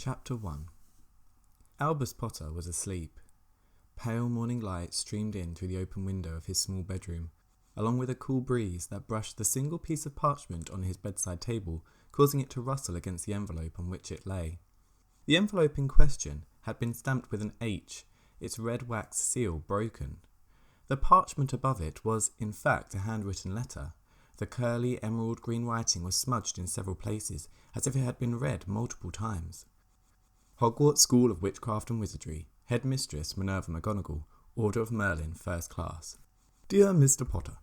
Chapter 1. Albus Potter was asleep. Pale morning light streamed in through the open window of his small bedroom, along with a cool breeze that brushed the single piece of parchment on his bedside table, causing it to rustle against the envelope on which it lay. The envelope in question had been stamped with an H, its red wax seal broken. The parchment above it was, in fact, a handwritten letter. The curly emerald green writing was smudged in several places, as if it had been read multiple times. Hogwarts School of Witchcraft and Wizardry, Headmistress Minerva McGonagall, Order of Merlin, First Class. Dear Mr. Potter,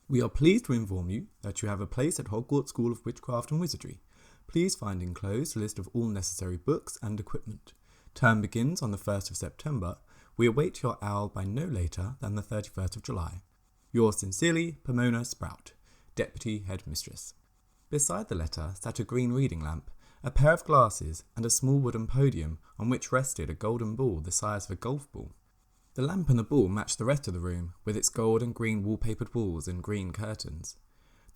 we are pleased to inform you that you have a place at Hogwarts School of Witchcraft and Wizardry. Please find enclosed a list of all necessary books and equipment. Term begins on the 1st of September. We await your owl by no later than the 31st of July. Yours sincerely, Pomona Sprout, Deputy Headmistress. Beside the letter sat a green reading lamp, a pair of glasses, and a small wooden podium on which rested a golden ball the size of a golf ball. The lamp and the ball matched the rest of the room, with its gold and green wallpapered walls and green curtains.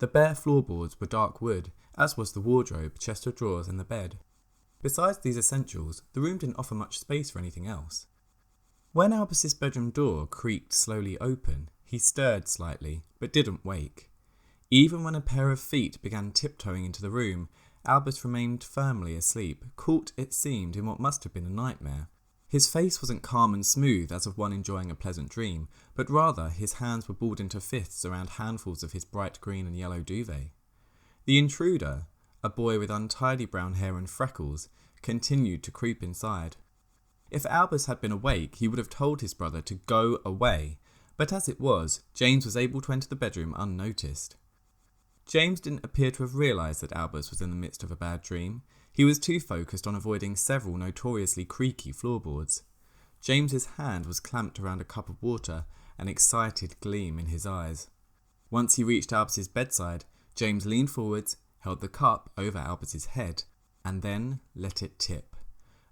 The bare floorboards were dark wood, as was the wardrobe, chest of drawers, and the bed. Besides these essentials, the room didn't offer much space for anything else. When Albus's bedroom door creaked slowly open, he stirred slightly, but didn't wake. Even when a pair of feet began tiptoeing into the room, Albus remained firmly asleep, caught, it seemed, in what must have been a nightmare. His face wasn't calm and smooth as of one enjoying a pleasant dream, but rather his hands were balled into fists around handfuls of his bright green and yellow duvet. The intruder, a boy with untidy brown hair and freckles, continued to creep inside. If Albus had been awake, he would have told his brother to go away, but as it was, James was able to enter the bedroom unnoticed. James didn't appear to have realised that Albus was in the midst of a bad dream. He was too focused on avoiding several notoriously creaky floorboards. James's hand was clamped around a cup of water, an excited gleam in his eyes. Once he reached Albus's bedside, James leaned forwards, held the cup over Albus's head, and then let it tip.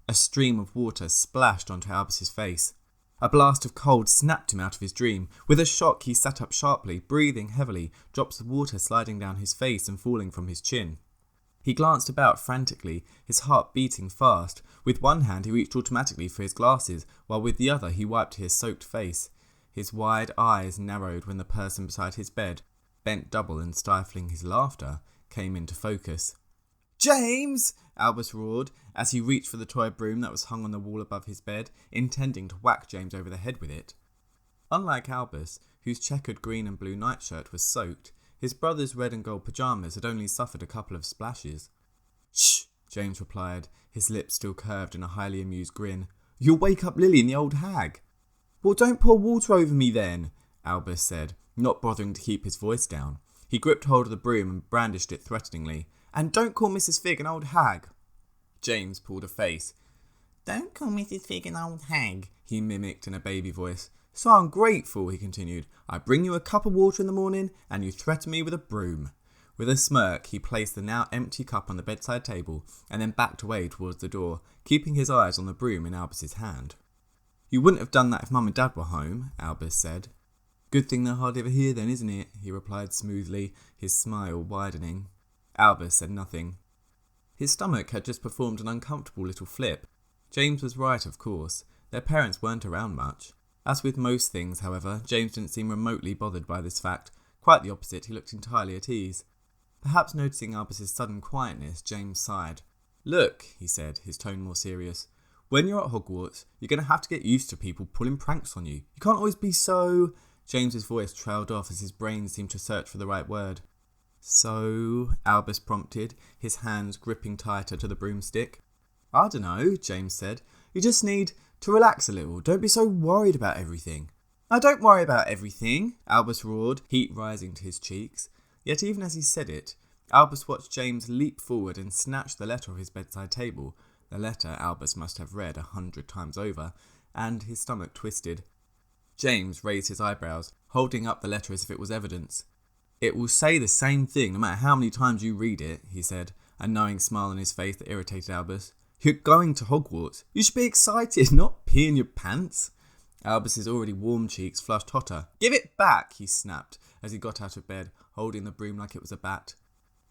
A stream of water splashed onto Albus's face. A blast of cold snapped him out of his dream. With a shock, he sat up sharply, breathing heavily, drops of water sliding down his face and falling from his chin. He glanced about frantically, his heart beating fast. With one hand he reached automatically for his glasses, while with the other he wiped his soaked face. His wide eyes narrowed when the person beside his bed, bent double and stifling his laughter, came into focus. "James!" Albus roared, as he reached for the toy broom that was hung on the wall above his bed, intending to whack James over the head with it. Unlike Albus, whose checkered green and blue nightshirt was soaked, his brother's red and gold pyjamas had only suffered a couple of splashes. "Shh!" James replied, his lips still curved in a highly amused grin. "You'll wake up Lily and the old hag." "Well, don't pour water over me then," Albus said, not bothering to keep his voice down. He gripped hold of the broom and brandished it threateningly. "And don't call Mrs. Fig an old hag." James pulled a face. "Don't call Mrs. Fig an old hag," he mimicked in a baby voice. "So ungrateful," he continued. "I bring you a cup of water in the morning, and you threaten me with a broom." With a smirk, he placed the now empty cup on the bedside table, and then backed away towards the door, keeping his eyes on the broom in Albus's hand. "You wouldn't have done that if Mum and Dad were home," Albus said. "Good thing they're hardly ever here then, isn't it?" he replied smoothly, his smile widening. Albus said nothing. His stomach had just performed an uncomfortable little flip. James was right, of course. Their parents weren't around much. As with most things, however, James didn't seem remotely bothered by this fact. Quite the opposite, he looked entirely at ease. Perhaps noticing Albus's sudden quietness, James sighed. "Look," he said, his tone more serious. "When you're at Hogwarts, you're going to have to get used to people pulling pranks on you. You can't always be so—" James's voice trailed off as his brain seemed to search for the right word. "So," Albus prompted, his hands gripping tighter to the broomstick. "I dunno," James said. "You just need to relax a little. Don't be so worried about everything." "I don't worry about everything," Albus roared, heat rising to his cheeks. Yet even as he said it, Albus watched James leap forward and snatch the letter off his bedside table, the letter Albus must have read 100 times over, and his stomach twisted. James raised his eyebrows, holding up the letter as if it was evidence. "It will say the same thing no matter how many times you read it," he said, a knowing smile on his face that irritated Albus. "You're going to Hogwarts. You should be excited, not pee in your pants." Albus's already warm cheeks flushed hotter. "Give it back," he snapped as he got out of bed, holding the broom like it was a bat.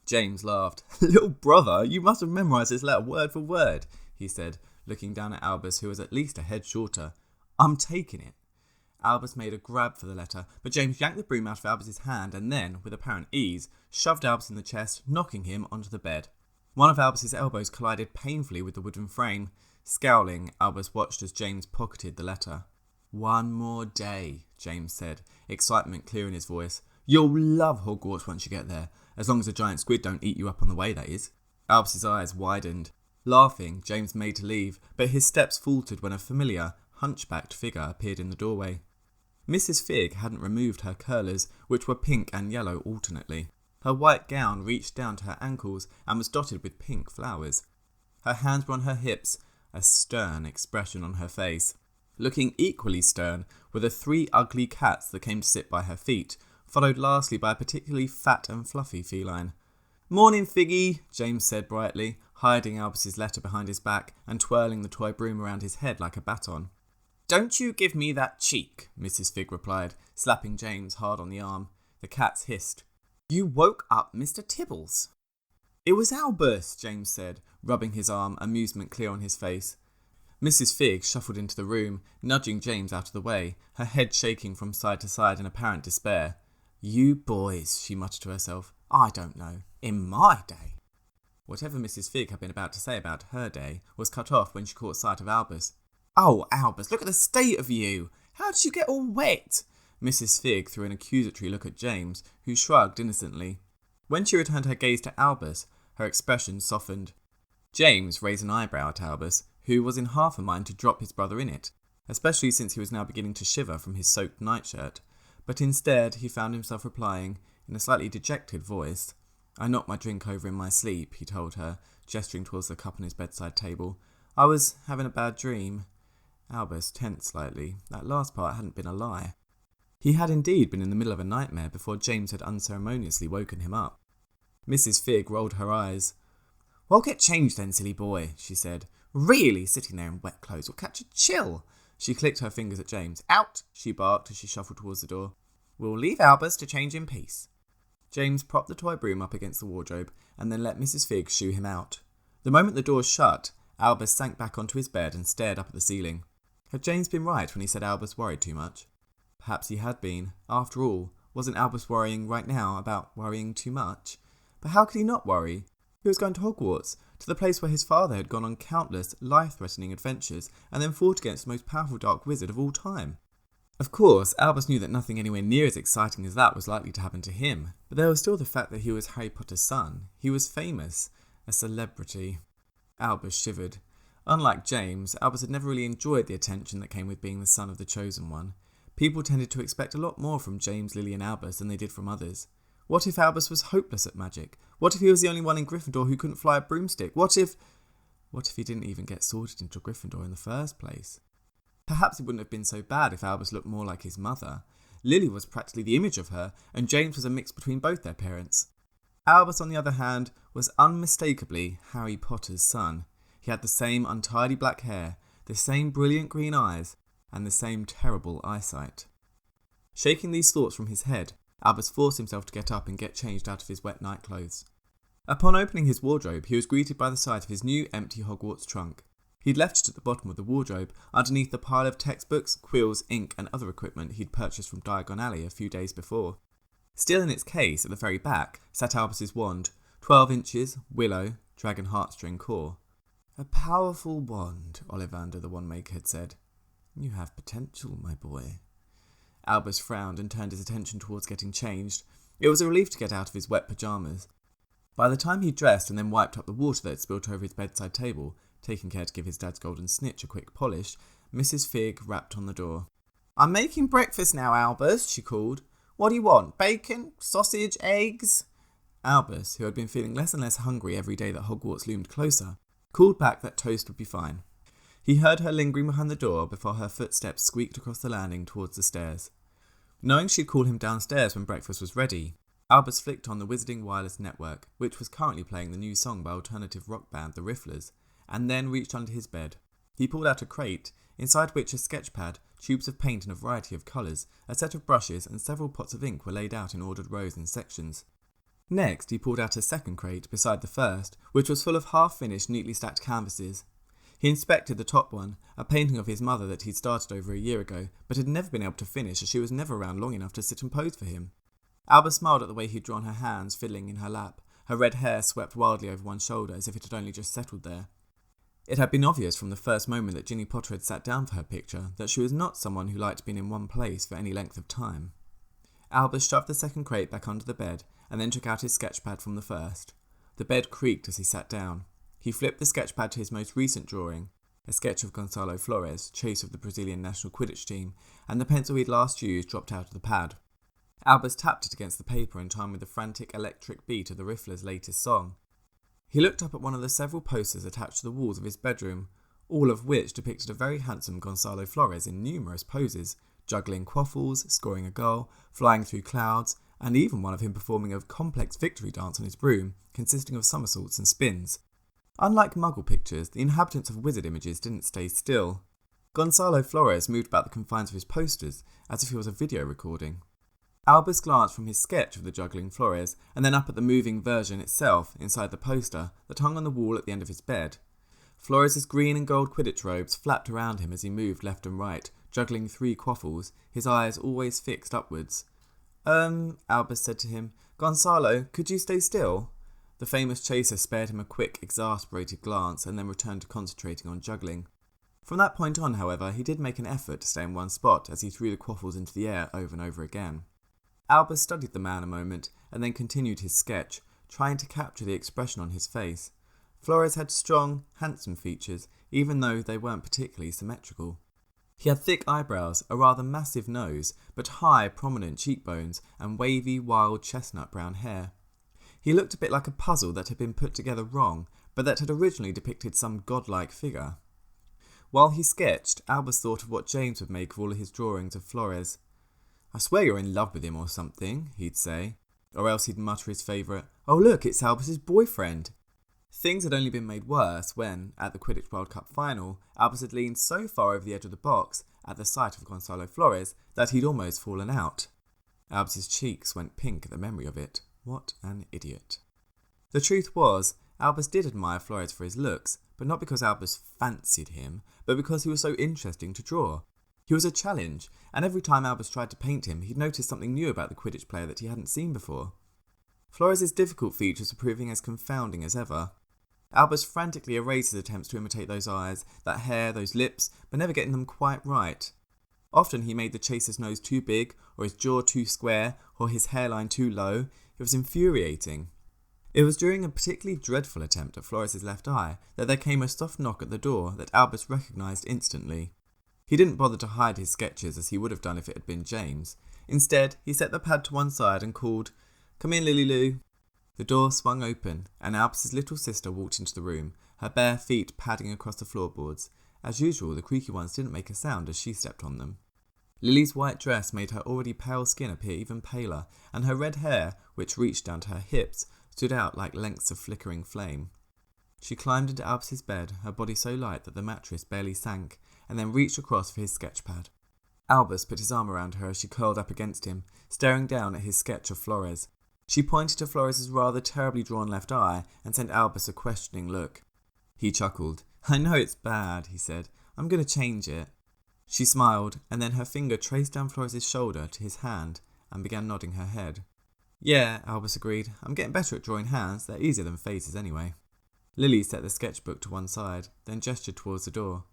James laughed. "Little brother, you must have memorised this letter word for word," he said, looking down at Albus, who was at least a head shorter. I'm taking it. Albus made a grab for the letter, but James yanked the broom out of Albus's hand and then, with apparent ease, shoved Albus in the chest, knocking him onto the bed. One of Albus's elbows collided painfully with the wooden frame. Scowling, Albus watched as James pocketed the letter. One more day, James said, excitement clear in his voice. You'll love Hogwarts once you get there, as long as a giant squid don't eat you up on the way, that is. Albus's eyes widened. Laughing, James made to leave, but his steps faltered when a familiar, hunchbacked figure appeared in the doorway. Mrs. Fig hadn't removed her curlers, which were pink and yellow alternately. Her white gown reached down to her ankles and was dotted with pink flowers. Her hands were on her hips, a stern expression on her face. Looking equally stern were the 3 ugly cats that came to sit by her feet, followed lastly by a particularly fat and fluffy feline. Morning, Figgy, James said brightly, hiding Albus's letter behind his back and twirling the toy broom around his head like a baton. Don't you give me that cheek, Mrs. Fig replied, slapping James hard on the arm. The cats hissed. You woke up Mr. Tibbles. It was Albus, James said, rubbing his arm, amusement clear on his face. Mrs. Fig shuffled into the room, nudging James out of the way, her head shaking from side to side in apparent despair. You boys, she muttered to herself. I don't know. In my day. Whatever Mrs. Fig had been about to say about her day was cut off when she caught sight of Albus. Oh, Albus, look at the state of you! How did you get all wet? Mrs. Fig threw an accusatory look at James, who shrugged innocently. When she returned her gaze to Albus, her expression softened. James raised an eyebrow at Albus, who was in half a mind to drop his brother in it, especially since he was now beginning to shiver from his soaked nightshirt. But instead he found himself replying, in a slightly dejected voice. I knocked my drink over in my sleep, he told her, gesturing towards the cup on his bedside table. I was having a bad dream. Albus tensed slightly. That last part hadn't been a lie. He had indeed been in the middle of a nightmare before James had unceremoniously woken him up. Mrs. Fig rolled her eyes. Well, get changed then, silly boy, she said. Really, sitting there in wet clothes will catch a chill. She clicked her fingers at James. Out, she barked as she shuffled towards the door. We'll leave Albus to change in peace. James propped the toy broom up against the wardrobe and then let Mrs. Fig shoo him out. The moment the door shut, Albus sank back onto his bed and stared up at the ceiling. Had James been right when he said Albus worried too much? Perhaps he had been. After all, wasn't Albus worrying right now about worrying too much? But how could he not worry? He was going to Hogwarts, to the place where his father had gone on countless life-threatening adventures and then fought against the most powerful dark wizard of all time. Of course, Albus knew that nothing anywhere near as exciting as that was likely to happen to him, but there was still the fact that he was Harry Potter's son. He was famous, a celebrity. Albus shivered. Unlike James, Albus had never really enjoyed the attention that came with being the son of the Chosen One. People tended to expect a lot more from James, Lily and Albus than they did from others. What if Albus was hopeless at magic? What if he was the only one in Gryffindor who couldn't fly a broomstick? What if he didn't even get sorted into Gryffindor in the first place? Perhaps it wouldn't have been so bad if Albus looked more like his mother. Lily was practically the image of her, and James was a mix between both their parents. Albus, on the other hand, was unmistakably Harry Potter's son. He had the same untidy black hair, the same brilliant green eyes, and the same terrible eyesight. Shaking these thoughts from his head, Albus forced himself to get up and get changed out of his wet night clothes. Upon opening his wardrobe, he was greeted by the sight of his new empty Hogwarts trunk. He'd left it at the bottom of the wardrobe, underneath the pile of textbooks, quills, ink and other equipment he'd purchased from Diagon Alley a few days before. Still in its case, at the very back, sat Albus's wand, 12 inches, willow, dragon heartstring core. A powerful wand, Ollivander the wand-maker had said. You have potential, my boy. Albus frowned and turned his attention towards getting changed. It was a relief to get out of his wet pyjamas. By the time he'd dressed and then wiped up the water that had spilt over his bedside table, taking care to give his dad's golden snitch a quick polish, Mrs. Fig rapped on the door. I'm making breakfast now, Albus, she called. What do you want? Bacon? Sausage? Eggs? Albus, who had been feeling less and less hungry every day that Hogwarts loomed closer, called back that toast would be fine. He heard her lingering behind the door before her footsteps squeaked across the landing towards the stairs. Knowing she'd call him downstairs when breakfast was ready, Albus flicked on the Wizarding Wireless Network, which was currently playing the new song by alternative rock band The Rifflers, and then reached under his bed. He pulled out a crate, inside which a sketch pad, tubes of paint in a variety of colours, a set of brushes and several pots of ink were laid out in ordered rows and sections. Next, he pulled out a second crate beside the first, which was full of half-finished, neatly stacked canvases. He inspected the top one, a painting of his mother that he'd started over a year ago, but had never been able to finish as she was never around long enough to sit and pose for him. Albus smiled at the way he'd drawn her hands fiddling in her lap, her red hair swept wildly over one shoulder as if it had only just settled there. It had been obvious from the first moment that Ginny Potter had sat down for her picture that she was not someone who liked being in one place for any length of time. Albus shoved the second crate back under the bed and then took out his sketchpad from the first. The bed creaked as he sat down. He flipped the sketchpad to his most recent drawing, a sketch of Gonçalo Flores, chase of the Brazilian national Quidditch team, and the pencil he'd last used dropped out of the pad. Albus tapped it against the paper in time with the frantic electric beat of the Rifflers' latest song. He looked up at one of the several posters attached to the walls of his bedroom, all of which depicted a very handsome Gonçalo Flores in numerous poses, juggling quaffles, scoring a goal, flying through clouds, and even one of him performing a complex victory dance on his broom, consisting of somersaults and spins. Unlike Muggle pictures, the inhabitants of wizard images didn't stay still. Gonçalo Flores moved about the confines of his posters, as if he was a video recording. Albus glanced from his sketch of the juggling Flores, and then up at the moving version itself inside the poster that hung on the wall at the end of his bed. Flores' green and gold Quidditch robes flapped around him as he moved left and right, juggling 3 quaffles, his eyes always fixed upwards. Albus said to him, "Gonçalo, could you stay still?" The famous chaser spared him a quick, exasperated glance and then returned to concentrating on juggling. From that point on, however, he did make an effort to stay in one spot as he threw the quaffles into the air over and over again. Albus studied the man a moment and then continued his sketch, trying to capture the expression on his face. Flores had strong, handsome features, even though they weren't particularly symmetrical. He had thick eyebrows, a rather massive nose, but high, prominent cheekbones and wavy, wild chestnut brown hair. He looked a bit like a puzzle that had been put together wrong, but that had originally depicted some godlike figure. While he sketched, Albus thought of what James would make of all of his drawings of Flores. "I swear you're in love with him or something," he'd say. Or else he'd mutter his favourite, "Oh look, it's Albus's boyfriend." Things had only been made worse when, at the Quidditch World Cup final, Albus had leaned so far over the edge of the box, at the sight of Gonçalo Flores, that he'd almost fallen out. Albus's cheeks went pink at the memory of it. What an idiot. The truth was, Albus did admire Flores for his looks, but not because Albus fancied him, but because he was so interesting to draw. He was a challenge, and every time Albus tried to paint him, he'd noticed something new about the Quidditch player that he hadn't seen before. Flores' difficult features were proving as confounding as ever. Albus frantically erased his attempts to imitate those eyes, that hair, those lips, but never getting them quite right. Often he made the chaser's nose too big, or his jaw too square, or his hairline too low. It was infuriating. It was during a particularly dreadful attempt at Flores' left eye that there came a soft knock at the door that Albus recognised instantly. He didn't bother to hide his sketches as he would have done if it had been James. Instead, he set the pad to one side and called, "Come in, Lily Lou." The door swung open, and Albus's little sister walked into the room, her bare feet padding across the floorboards. As usual, the creaky ones didn't make a sound as she stepped on them. Lily's white dress made her already pale skin appear even paler, and her red hair, which reached down to her hips, stood out like lengths of flickering flame. She climbed into Albus's bed, her body so light that the mattress barely sank, and then reached across for his sketchpad. Albus put his arm around her as she curled up against him, staring down at his sketch of Flores. She pointed to Flores' rather terribly drawn left eye and sent Albus a questioning look. He chuckled. "I know it's bad," he said. "I'm going to change it." She smiled, and then her finger traced down Flores' shoulder to his hand and began nodding her head. "Yeah," Albus agreed. "I'm getting better at drawing hands. They're easier than faces anyway." Lily set the sketchbook to one side, then gestured towards the door.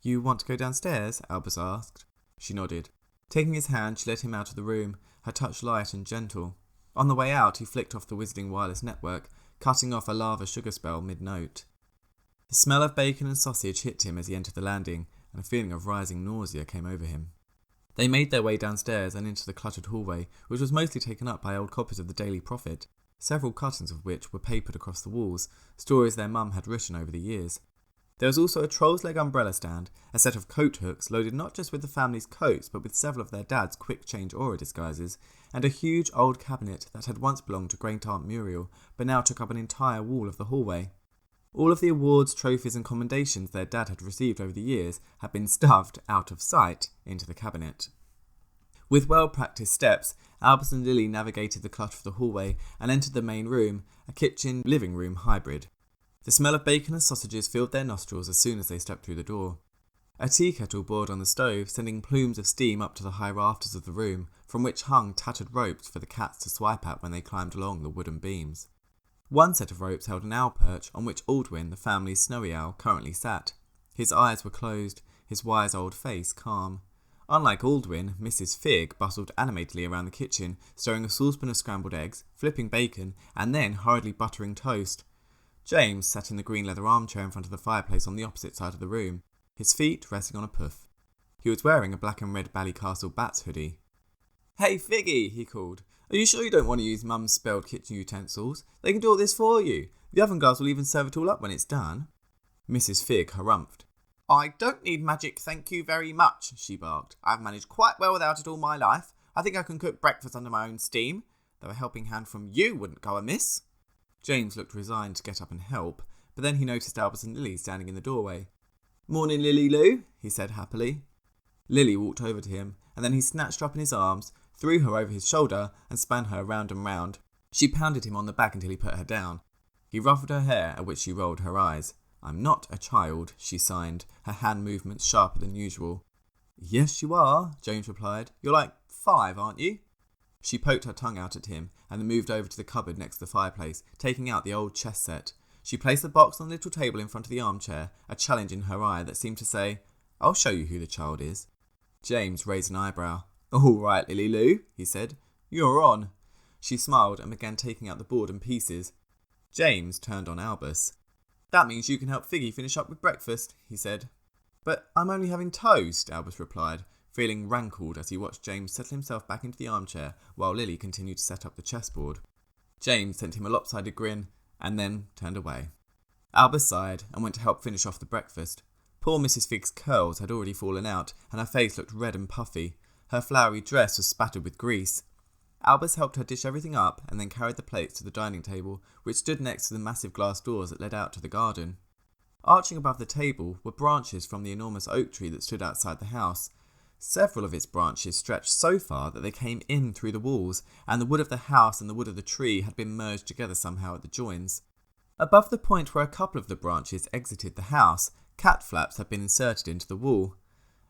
"You want to go downstairs?" Albus asked. She nodded. Taking his hand, she led him out of the room, her touch light and gentle. On the way out, he flicked off the Wizarding wireless network, cutting off a lava sugar spell mid-note. The smell of bacon and sausage hit him as he entered the landing, and a feeling of rising nausea came over him. They made their way downstairs and into the cluttered hallway, which was mostly taken up by old copies of the Daily Prophet, several curtains of which were papered across the walls, stories their mum had written over the years. There was also a troll's leg umbrella stand, a set of coat hooks loaded not just with the family's coats but with several of their dad's quick-change aura disguises, and a huge old cabinet that had once belonged to great-aunt Muriel but now took up an entire wall of the hallway. All of the awards, trophies and commendations their dad had received over the years had been stuffed, out of sight, into the cabinet. With well-practiced steps, Albus and Lily navigated the clutter of the hallway and entered the main room, a kitchen-living room hybrid. The smell of bacon and sausages filled their nostrils as soon as they stepped through the door. A tea kettle boiled on the stove, sending plumes of steam up to the high rafters of the room, from which hung tattered ropes for the cats to swipe at when they climbed along the wooden beams. One set of ropes held an owl perch on which Aldwin, the family's snowy owl, currently sat. His eyes were closed, his wise old face calm. Unlike Aldwin, Mrs. Fig bustled animatedly around the kitchen, stirring a saucepan of scrambled eggs, flipping bacon, and then hurriedly buttering toast. James sat in the green leather armchair in front of the fireplace on the opposite side of the room, his feet resting on a puff. He was wearing a black and red Ballycastle Bats hoodie. "Hey Figgy," he called. "Are you sure you don't want to use Mum's spelled kitchen utensils? They can do all this for you. The oven guards will even serve it all up when it's done." Mrs. Fig harumphed. "I don't need magic, thank you very much," she barked. "I've managed quite well without it all my life. I think I can cook breakfast under my own steam, though a helping hand from you wouldn't go amiss." James looked resigned to get up and help, but then he noticed Albus and Lily standing in the doorway. "Morning, Lily Lou," he said happily. Lily walked over to him, and then he snatched her up in his arms, threw her over his shoulder, and span her round and round. She pounded him on the back until he put her down. He ruffled her hair, at which she rolled her eyes. "I'm not a child," she signed, her hand movements sharper than usual. "Yes, you are," James replied. "You're like 5, aren't you?" She poked her tongue out at him, and then moved over to the cupboard next to the fireplace, taking out the old chess set. She placed the box on the little table in front of the armchair, a challenge in her eye that seemed to say, "I'll show you who the child is." James raised an eyebrow. "All right, Lily Lou," he said. "You're on." She smiled and began taking out the board and pieces. James turned on Albus. "That means you can help Figgy finish up with breakfast," he said. "But I'm only having toast," Albus replied, feeling rankled as he watched James settle himself back into the armchair while Lily continued to set up the chessboard. James sent him a lopsided grin and then turned away. Albus sighed and went to help finish off the breakfast. Poor Mrs. Fig's curls had already fallen out and her face looked red and puffy. Her flowery dress was spattered with grease. Albus helped her dish everything up and then carried the plates to the dining table, which stood next to the massive glass doors that led out to the garden. Arching above the table were branches from the enormous oak tree that stood outside the house. Several of its branches stretched so far that they came in through the walls, and the wood of the house and the wood of the tree had been merged together somehow at the joins. Above the point where a couple of the branches exited the house, cat flaps had been inserted into the wall.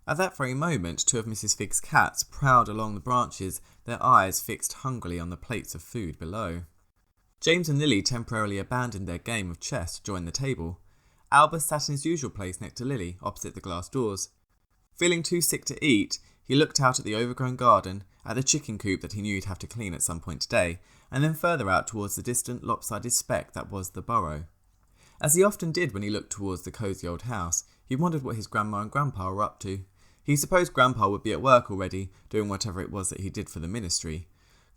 At that very moment, 2 of Mrs. Fig's cats prowled along the branches, their eyes fixed hungrily on the plates of food below. James and Lily temporarily abandoned their game of chess to join the table. Albus sat in his usual place next to Lily, opposite the glass doors. Feeling too sick to eat, he looked out at the overgrown garden, at the chicken coop that he knew he'd have to clean at some point today, and then further out towards the distant lopsided speck that was the burrow. As he often did when he looked towards the cosy old house, he wondered what his grandma and grandpa were up to. He supposed Grandpa would be at work already, doing whatever it was that he did for the ministry.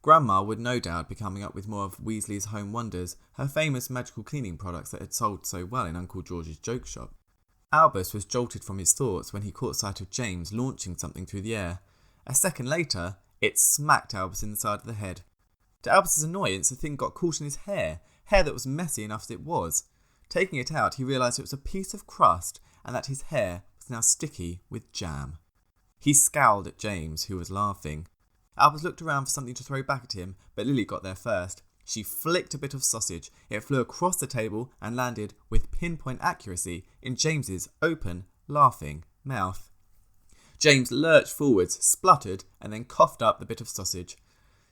Grandma would no doubt be coming up with more of Weasley's Home Wonders, her famous magical cleaning products that had sold so well in Uncle George's joke shop. Albus was jolted from his thoughts when he caught sight of James launching something through the air. A second later, it smacked Albus in the side of the head. To Albus's annoyance, the thing got caught in his hair that was messy enough as it was. Taking it out, he realised it was a piece of crust and that his hair was now sticky with jam. He scowled at James, who was laughing. Albus looked around for something to throw back at him, but Lily got there first. She flicked a bit of sausage. It flew across the table and landed with pinpoint accuracy in James's open, laughing mouth. James lurched forwards, spluttered, and then coughed up the bit of sausage.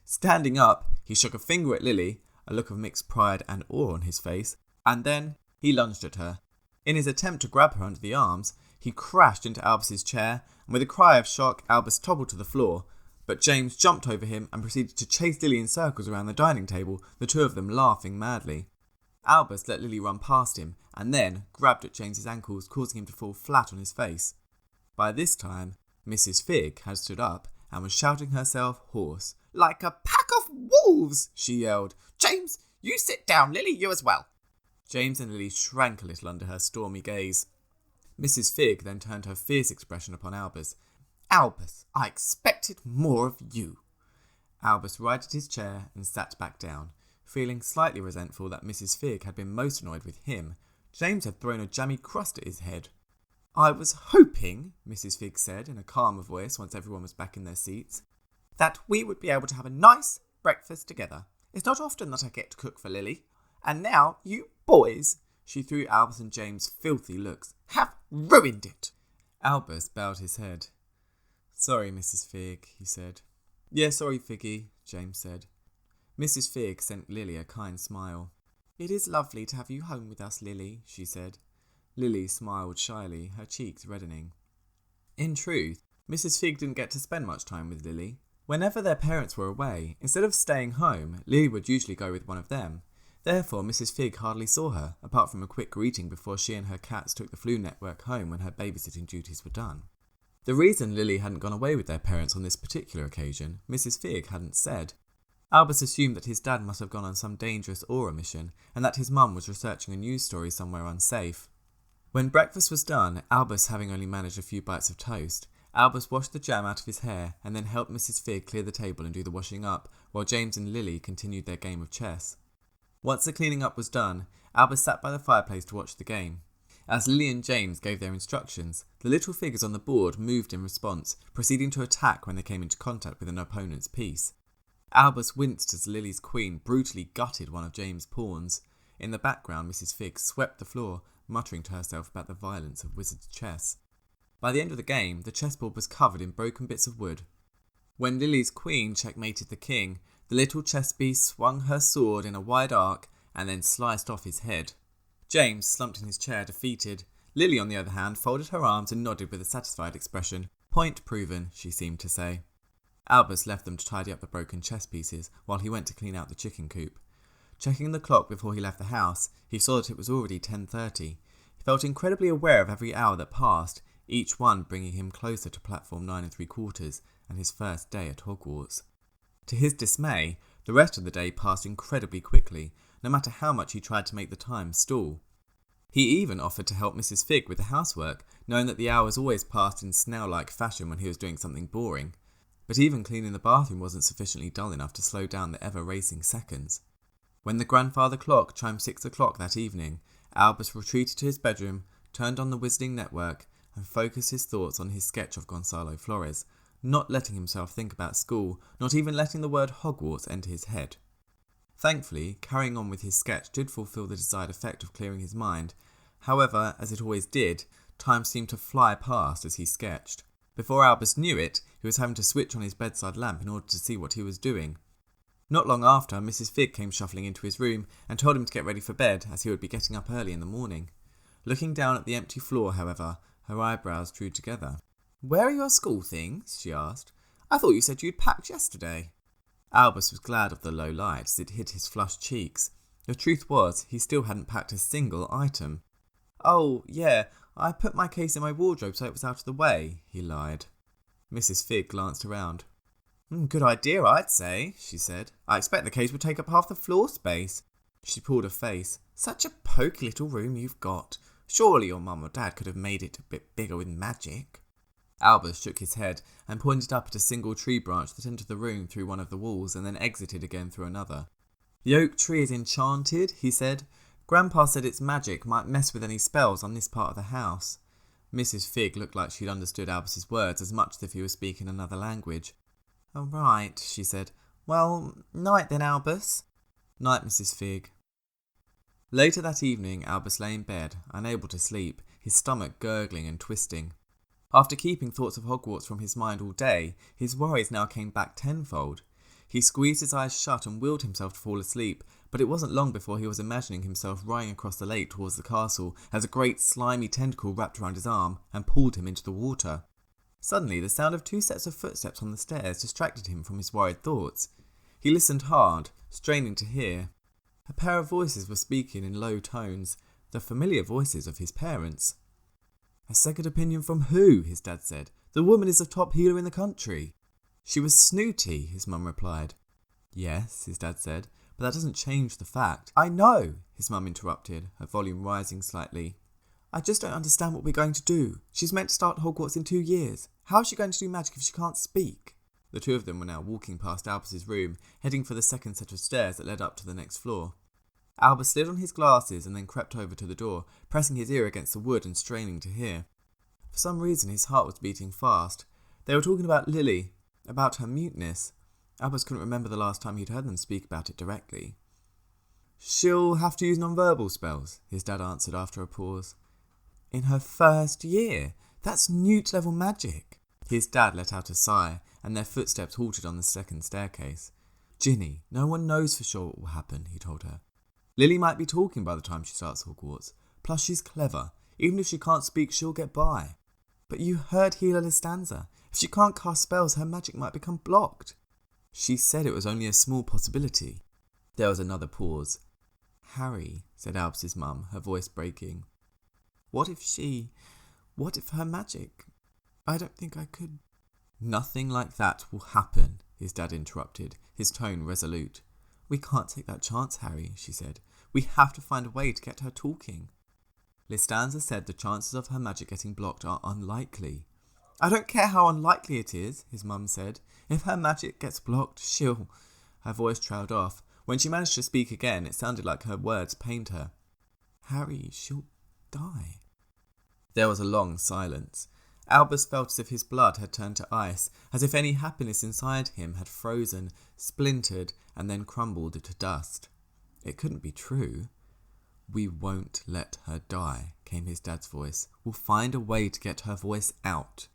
Standing up, he shook a finger at Lily, a look of mixed pride and awe on his face, and then he lunged at her. In his attempt to grab her under the arms, he crashed into Albus's chair, and with a cry of shock, Albus toppled to the floor. But James jumped over him and proceeded to chase Lily in circles around the dining table, the 2 of them laughing madly. Albus let Lily run past him, and then grabbed at James's ankles, causing him to fall flat on his face. By this time, Mrs. Fig had stood up and was shouting herself hoarse. "Like a pack of wolves!" she yelled. "James, you sit down, Lily, you as well." James and Lily shrank a little under her stormy gaze. Mrs. Fig then turned her fierce expression upon Albus. "Albus, I expected more of you." Albus righted his chair and sat back down, feeling slightly resentful that Mrs. Fig had been most annoyed with him. James had thrown a jammy crust at his head. "I was hoping," Mrs. Fig said in a calmer voice once everyone was back in their seats, "that we would be able to have a nice breakfast together. It's not often that I get to cook for Lily. And now, you boys," She threw Albus and James filthy looks. "Have ruined it!" Albus bowed his head. "Sorry, Mrs. Fig," he said. "Yeah, sorry, Figgy," James said. Mrs. Fig sent Lily a kind smile. "It is lovely to have you home with us, Lily," she said. Lily smiled shyly, her cheeks reddening. In truth, Mrs. Fig didn't get to spend much time with Lily. Whenever their parents were away, instead of staying home, Lily would usually go with one of them. Therefore, Mrs. Fig hardly saw her, apart from a quick greeting before she and her cats took the flu network home when her babysitting duties were done. The reason Lily hadn't gone away with their parents on this particular occasion, Mrs. Fig hadn't said. Albus assumed that his dad must have gone on some dangerous Aura mission, and that his mum was researching a news story somewhere unsafe. When breakfast was done, Albus having only managed a few bites of toast, Albus washed the jam out of his hair and then helped Mrs. Fig clear the table and do the washing up, while James and Lily continued their game of chess. Once the cleaning up was done, Albus sat by the fireplace to watch the game. As Lily and James gave their instructions, the little figures on the board moved in response, proceeding to attack when they came into contact with an opponent's piece. Albus winced as Lily's queen brutally gutted one of James' pawns. In the background, Mrs. Fig swept the floor, muttering to herself about the violence of wizard's chess. By the end of the game, the chessboard was covered in broken bits of wood. When Lily's queen checkmated the king, the little chess piece swung her sword in a wide arc and then sliced off his head. James slumped in his chair defeated. Lily, on the other hand, folded her arms and nodded with a satisfied expression. "Point proven," she seemed to say. Albus left them to tidy up the broken chess pieces while he went to clean out the chicken coop. Checking the clock before he left the house, he saw that it was already 10:30. He felt incredibly aware of every hour that passed, each one bringing him closer to platform 9 3/4 and his first day at Hogwarts. To his dismay, the rest of the day passed incredibly quickly, no matter how much he tried to make the time stall. He even offered to help Mrs. Fig with the housework, knowing that the hours always passed in snail-like fashion when he was doing something boring. But even cleaning the bathroom wasn't sufficiently dull enough to slow down the ever-racing seconds. When the grandfather clock chimed 6 o'clock that evening, Albus retreated to his bedroom, turned on the Wizarding Network, and focused his thoughts on his sketch of Gonzalo Flores, not letting himself think about school, not even letting the word Hogwarts enter his head. Thankfully, carrying on with his sketch did fulfill the desired effect of clearing his mind. However, as it always did, time seemed to fly past as he sketched. Before Albus knew it, he was having to switch on his bedside lamp in order to see what he was doing. Not long after, Mrs. Fig came shuffling into his room and told him to get ready for bed, as he would be getting up early in the morning. Looking down at the empty floor, however, her eyebrows drew together. "Where are your school things?" she asked. "I thought you said you'd packed yesterday." Albus was glad of the low light as it hit his flushed cheeks. The truth was, he still hadn't packed a single item. "Oh, yeah, I put my case in my wardrobe so it was out of the way," he lied. Mrs. Fig glanced around. "Good idea, I'd say," she said. "I expect the case would take up half the floor space." She pulled a face. "Such a poky little room you've got. Surely your mum or dad could have made it a bit bigger with magic." Albus shook his head and pointed up at a single tree branch that entered the room through one of the walls and then exited again through another. "The oak tree is enchanted," he said. "Grandpa said its magic might mess with any spells on this part of the house." Mrs. Fig looked like she'd understood Albus's words as much as if he was speaking another language. "Oh, right," she said. "Well, night then, Albus." "Night, Mrs. Fig." Later that evening, Albus lay in bed, unable to sleep, his stomach gurgling and twisting. After keeping thoughts of Hogwarts from his mind all day, his worries now came back tenfold. He squeezed his eyes shut and willed himself to fall asleep, but it wasn't long before he was imagining himself riding across the lake towards the castle as a great slimy tentacle wrapped around his arm and pulled him into the water. Suddenly, the sound of 2 sets of footsteps on the stairs distracted him from his worried thoughts. He listened hard, straining to hear. A pair of voices were speaking in low tones, the familiar voices of his parents. "A second opinion from who?" his dad said. "The woman is the top healer in the country." "She was snooty," his mum replied. "Yes," his dad said, "but that doesn't change the fact." "I know," his mum interrupted, her volume rising slightly. "I just don't understand what we're going to do. She's meant to start Hogwarts in 2 years. How is she going to do magic if she can't speak?" The two of them were now walking past Albus's room, heading for the second set of stairs that led up to the next floor. Albus slid on his glasses and then crept over to the door, pressing his ear against the wood and straining to hear. For some reason his heart was beating fast. They were talking about Lily, about her muteness. Albus couldn't remember the last time he'd heard them speak about it directly. She'll have to use non-verbal spells, his dad answered after a pause. In her first year? That's Newt-level magic. His dad let out a sigh, and their footsteps halted on the second staircase. Ginny, no one knows for sure what will happen, he told her. Lily might be talking by the time she starts Hogwarts. Plus she's clever. Even if she can't speak, she'll get by. But you heard Healer Lystanza. If she can't cast spells, her magic might become blocked. She said it was only a small possibility. There was another pause. Harry, said Albus's mum, her voice breaking. What if her magic? I don't think I could. Nothing like that will happen, his dad interrupted, his tone resolute. We can't take that chance, Harry, she said. We have to find a way to get her talking. Lystanza said the chances of her magic getting blocked are unlikely. I don't care how unlikely it is, his mum said. If her magic gets blocked, she'll... Her voice trailed off. When she managed to speak again, it sounded like her words pained her. Harry, she'll die. There was a long silence. Albus felt as if his blood had turned to ice, as if any happiness inside him had frozen, splintered, and then crumbled to dust. It couldn't be true. We won't let her die, came his dad's voice. We'll find a way to get her voice out.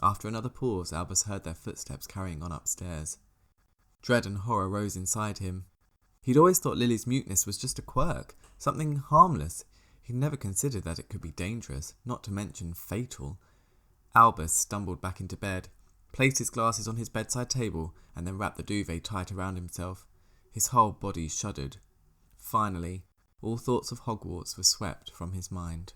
After another pause, Albus heard their footsteps carrying on upstairs. Dread and horror rose inside him. He'd always thought Lily's muteness was just a quirk, something harmless. He'd never considered that it could be dangerous, not to mention fatal. Albus stumbled back into bed, placed his glasses on his bedside table, and then wrapped the duvet tight around himself. His whole body shuddered. Finally, all thoughts of Hogwarts were swept from his mind.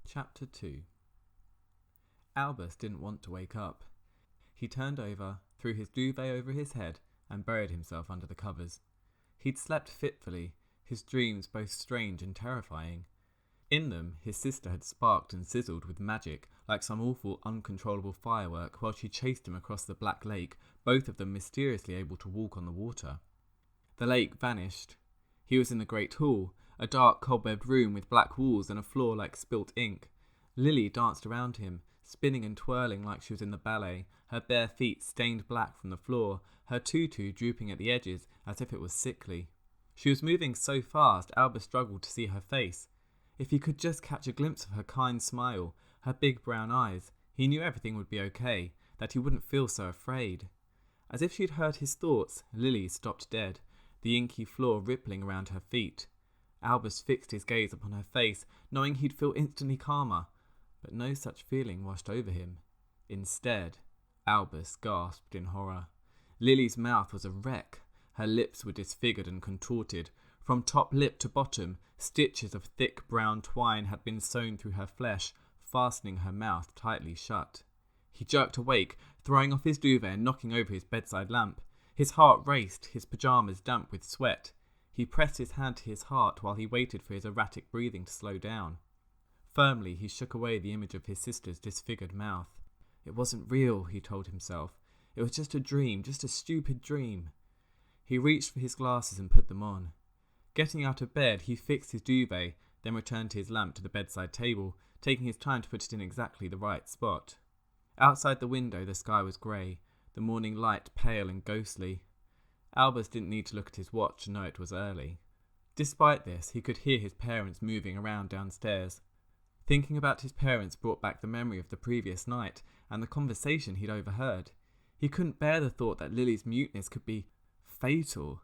Chapter 2. Albus didn't want to wake up. He turned over, threw his duvet over his head, and buried himself under the covers. He'd slept fitfully, his dreams both strange and terrifying. In them, his sister had sparked and sizzled with magic, like some awful, uncontrollable firework, while she chased him across the black lake, both of them mysteriously able to walk on the water. The lake vanished. He was in the great hall, a dark cobwebbed room with black walls and a floor like spilt ink. Lily danced around him, spinning and twirling like she was in the ballet, her bare feet stained black from the floor, her tutu drooping at the edges as if it was sickly. She was moving so fast, Albus struggled to see her face. If he could just catch a glimpse of her kind smile, her big brown eyes, he knew everything would be okay, that he wouldn't feel so afraid. As if she'd heard his thoughts, Lily stopped dead, the inky floor rippling around her feet. Albus fixed his gaze upon her face, knowing he'd feel instantly calmer, but no such feeling washed over him. Instead, Albus gasped in horror. Lily's mouth was a wreck. Her lips were disfigured and contorted. From top lip to bottom, stitches of thick brown twine had been sewn through her flesh, fastening her mouth tightly shut. He jerked awake, throwing off his duvet and knocking over his bedside lamp. His heart raced, his pyjamas damp with sweat. He pressed his hand to his heart while he waited for his erratic breathing to slow down. Firmly, he shook away the image of his sister's disfigured mouth. It wasn't real, he told himself. It was just a dream, just a stupid dream. He reached for his glasses and put them on. Getting out of bed, he fixed his duvet, then returned to his lamp to the bedside table, taking his time to put it in exactly the right spot. Outside the window, the sky was grey, the morning light pale and ghostly. Albus didn't need to look at his watch to know it was early. Despite this, he could hear his parents moving around downstairs. Thinking about his parents brought back the memory of the previous night and the conversation he'd overheard. He couldn't bear the thought that Lily's muteness could be fatal.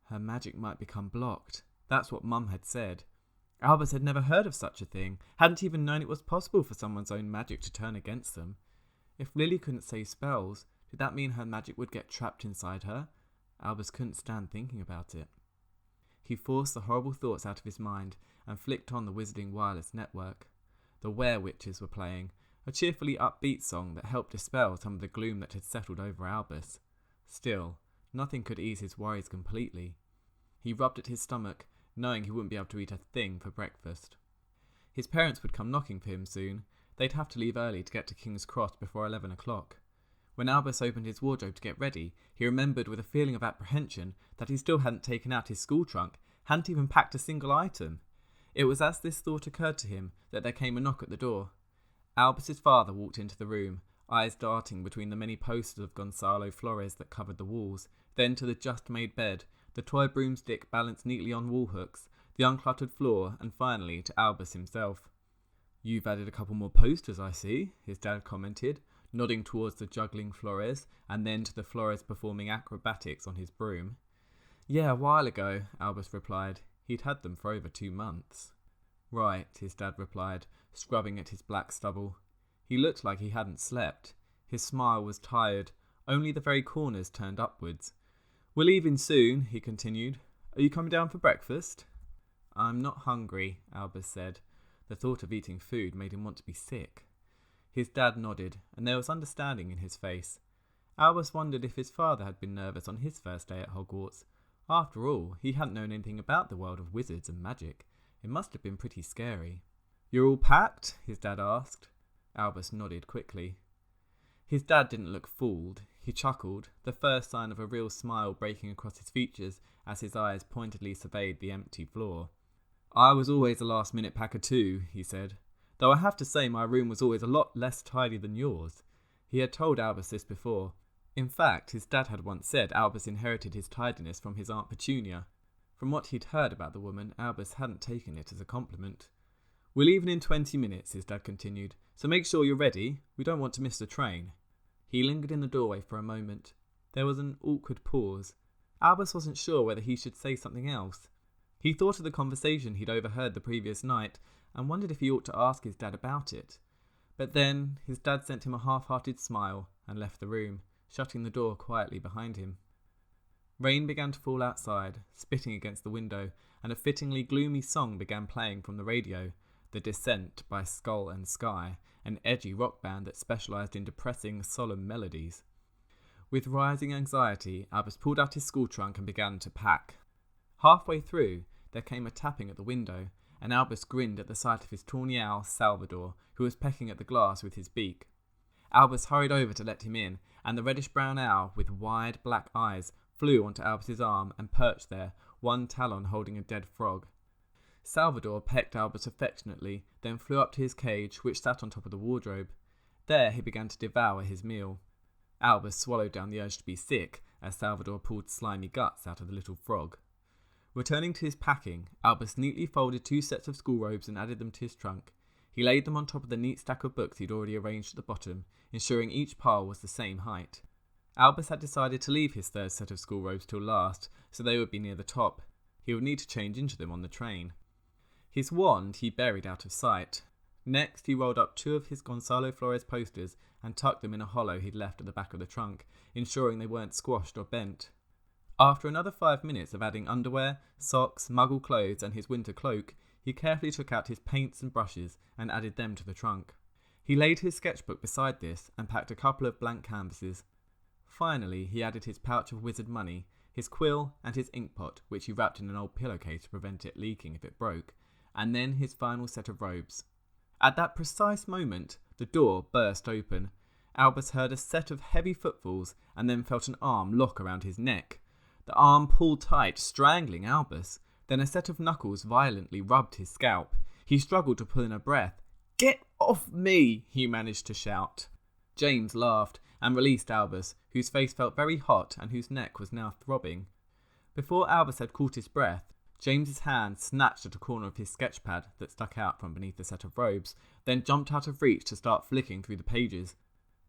Her magic might become blocked. That's what Mum had said. Albus had never heard of such a thing, hadn't even known it was possible for someone's own magic to turn against them. If Lily couldn't say spells, did that mean her magic would get trapped inside her? Albus couldn't stand thinking about it. He forced the horrible thoughts out of his mind and flicked on the Wizarding Wireless Network. The Were-Witches were playing, a cheerfully upbeat song that helped dispel some of the gloom that had settled over Albus. Still, nothing could ease his worries completely. He rubbed at his stomach, knowing he wouldn't be able to eat a thing for breakfast. His parents would come knocking for him soon. They'd have to leave early to get to King's Cross before 11 o'clock. When Albus opened his wardrobe to get ready, he remembered with a feeling of apprehension that he still hadn't taken out his school trunk, hadn't even packed a single item. It was as this thought occurred to him that there came a knock at the door. Albus's father walked into the room, eyes darting between the many posters of Gonzalo Flores that covered the walls, then to the just-made bed, the toy broomstick balanced neatly on wall hooks, the uncluttered floor, and finally to Albus himself. "You've added a couple more posters, I see," his dad commented, nodding towards the juggling Flores, and then to the Flores performing acrobatics on his broom. "Yeah, a while ago," Albus replied. He'd had them for over 2 months. "Right," his dad replied, scrubbing at his black stubble. He looked like he hadn't slept. His smile was tired, only the very corners turned upwards. "We're leaving soon," he continued. "Are you coming down for breakfast?" "I'm not hungry," Albus said. The thought of eating food made him want to be sick. His dad nodded, and there was understanding in his face. Albus wondered if his father had been nervous on his first day at Hogwarts. After all, he hadn't known anything about the world of wizards and magic. It must have been pretty scary. "You're all packed?" his dad asked. Albus nodded quickly. His dad didn't look fooled. He chuckled, the first sign of a real smile breaking across his features as his eyes pointedly surveyed the empty floor. "I was always a last-minute packer too," he said, "though I have to say my room was always a lot less tidy than yours." He had told Albus this before. In fact, his dad had once said Albus inherited his tidiness from his Aunt Petunia. From what he'd heard about the woman, Albus hadn't taken it as a compliment. "We're leaving in 20 minutes, his dad continued, "so make sure you're ready. We don't want to miss the train." He lingered in the doorway for a moment. There was an awkward pause. Albus wasn't sure whether he should say something else. He thought of the conversation he'd overheard the previous night and wondered if he ought to ask his dad about it. But then his dad sent him a half-hearted smile and left the room, shutting the door quietly behind him. Rain began to fall outside, spitting against the window, and a fittingly gloomy song began playing from the radio, The Descent by Skull and Sky, an edgy rock band that specialised in depressing, solemn melodies. With rising anxiety, Albus pulled out his school trunk and began to pack. Halfway through, there came a tapping at the window, and Albus grinned at the sight of his tawny owl, Salvador, who was pecking at the glass with his beak. Albus hurried over to let him in, and the reddish-brown owl, with wide black eyes, flew onto Albus's arm and perched there, one talon holding a dead frog. Salvador pecked Albus affectionately, then flew up to his cage, which sat on top of the wardrobe. There he began to devour his meal. Albus swallowed down the urge to be sick, as Salvador pulled slimy guts out of the little frog. Returning to his packing, Albus neatly folded 2 sets of school robes and added them to his trunk. He laid them on top of the neat stack of books he'd already arranged at the bottom, ensuring each pile was the same height. Albus had decided to leave his 3rd set of school robes till last, so they would be near the top. He would need to change into them on the train. His wand he buried out of sight. Next, he rolled up 2 of his Gonzalo Flores posters and tucked them in a hollow he'd left at the back of the trunk, ensuring they weren't squashed or bent. After another 5 minutes of adding underwear, socks, muggle clothes and his winter cloak, he carefully took out his paints and brushes and added them to the trunk. He laid his sketchbook beside this and packed a couple of blank canvases. Finally, he added his pouch of wizard money, his quill and his inkpot, which he wrapped in an old pillowcase to prevent it leaking if it broke, and then his final set of robes. At that precise moment, the door burst open. Albus heard a set of heavy footfalls and then felt an arm lock around his neck. The arm pulled tight, strangling Albus. Then a set of knuckles violently rubbed his scalp. He struggled to pull in a breath. "Get off me!" he managed to shout. James laughed and released Albus, whose face felt very hot and whose neck was now throbbing. Before Albus had caught his breath, James's hand snatched at a corner of his sketchpad that stuck out from beneath the set of robes, then jumped out of reach to start flicking through the pages.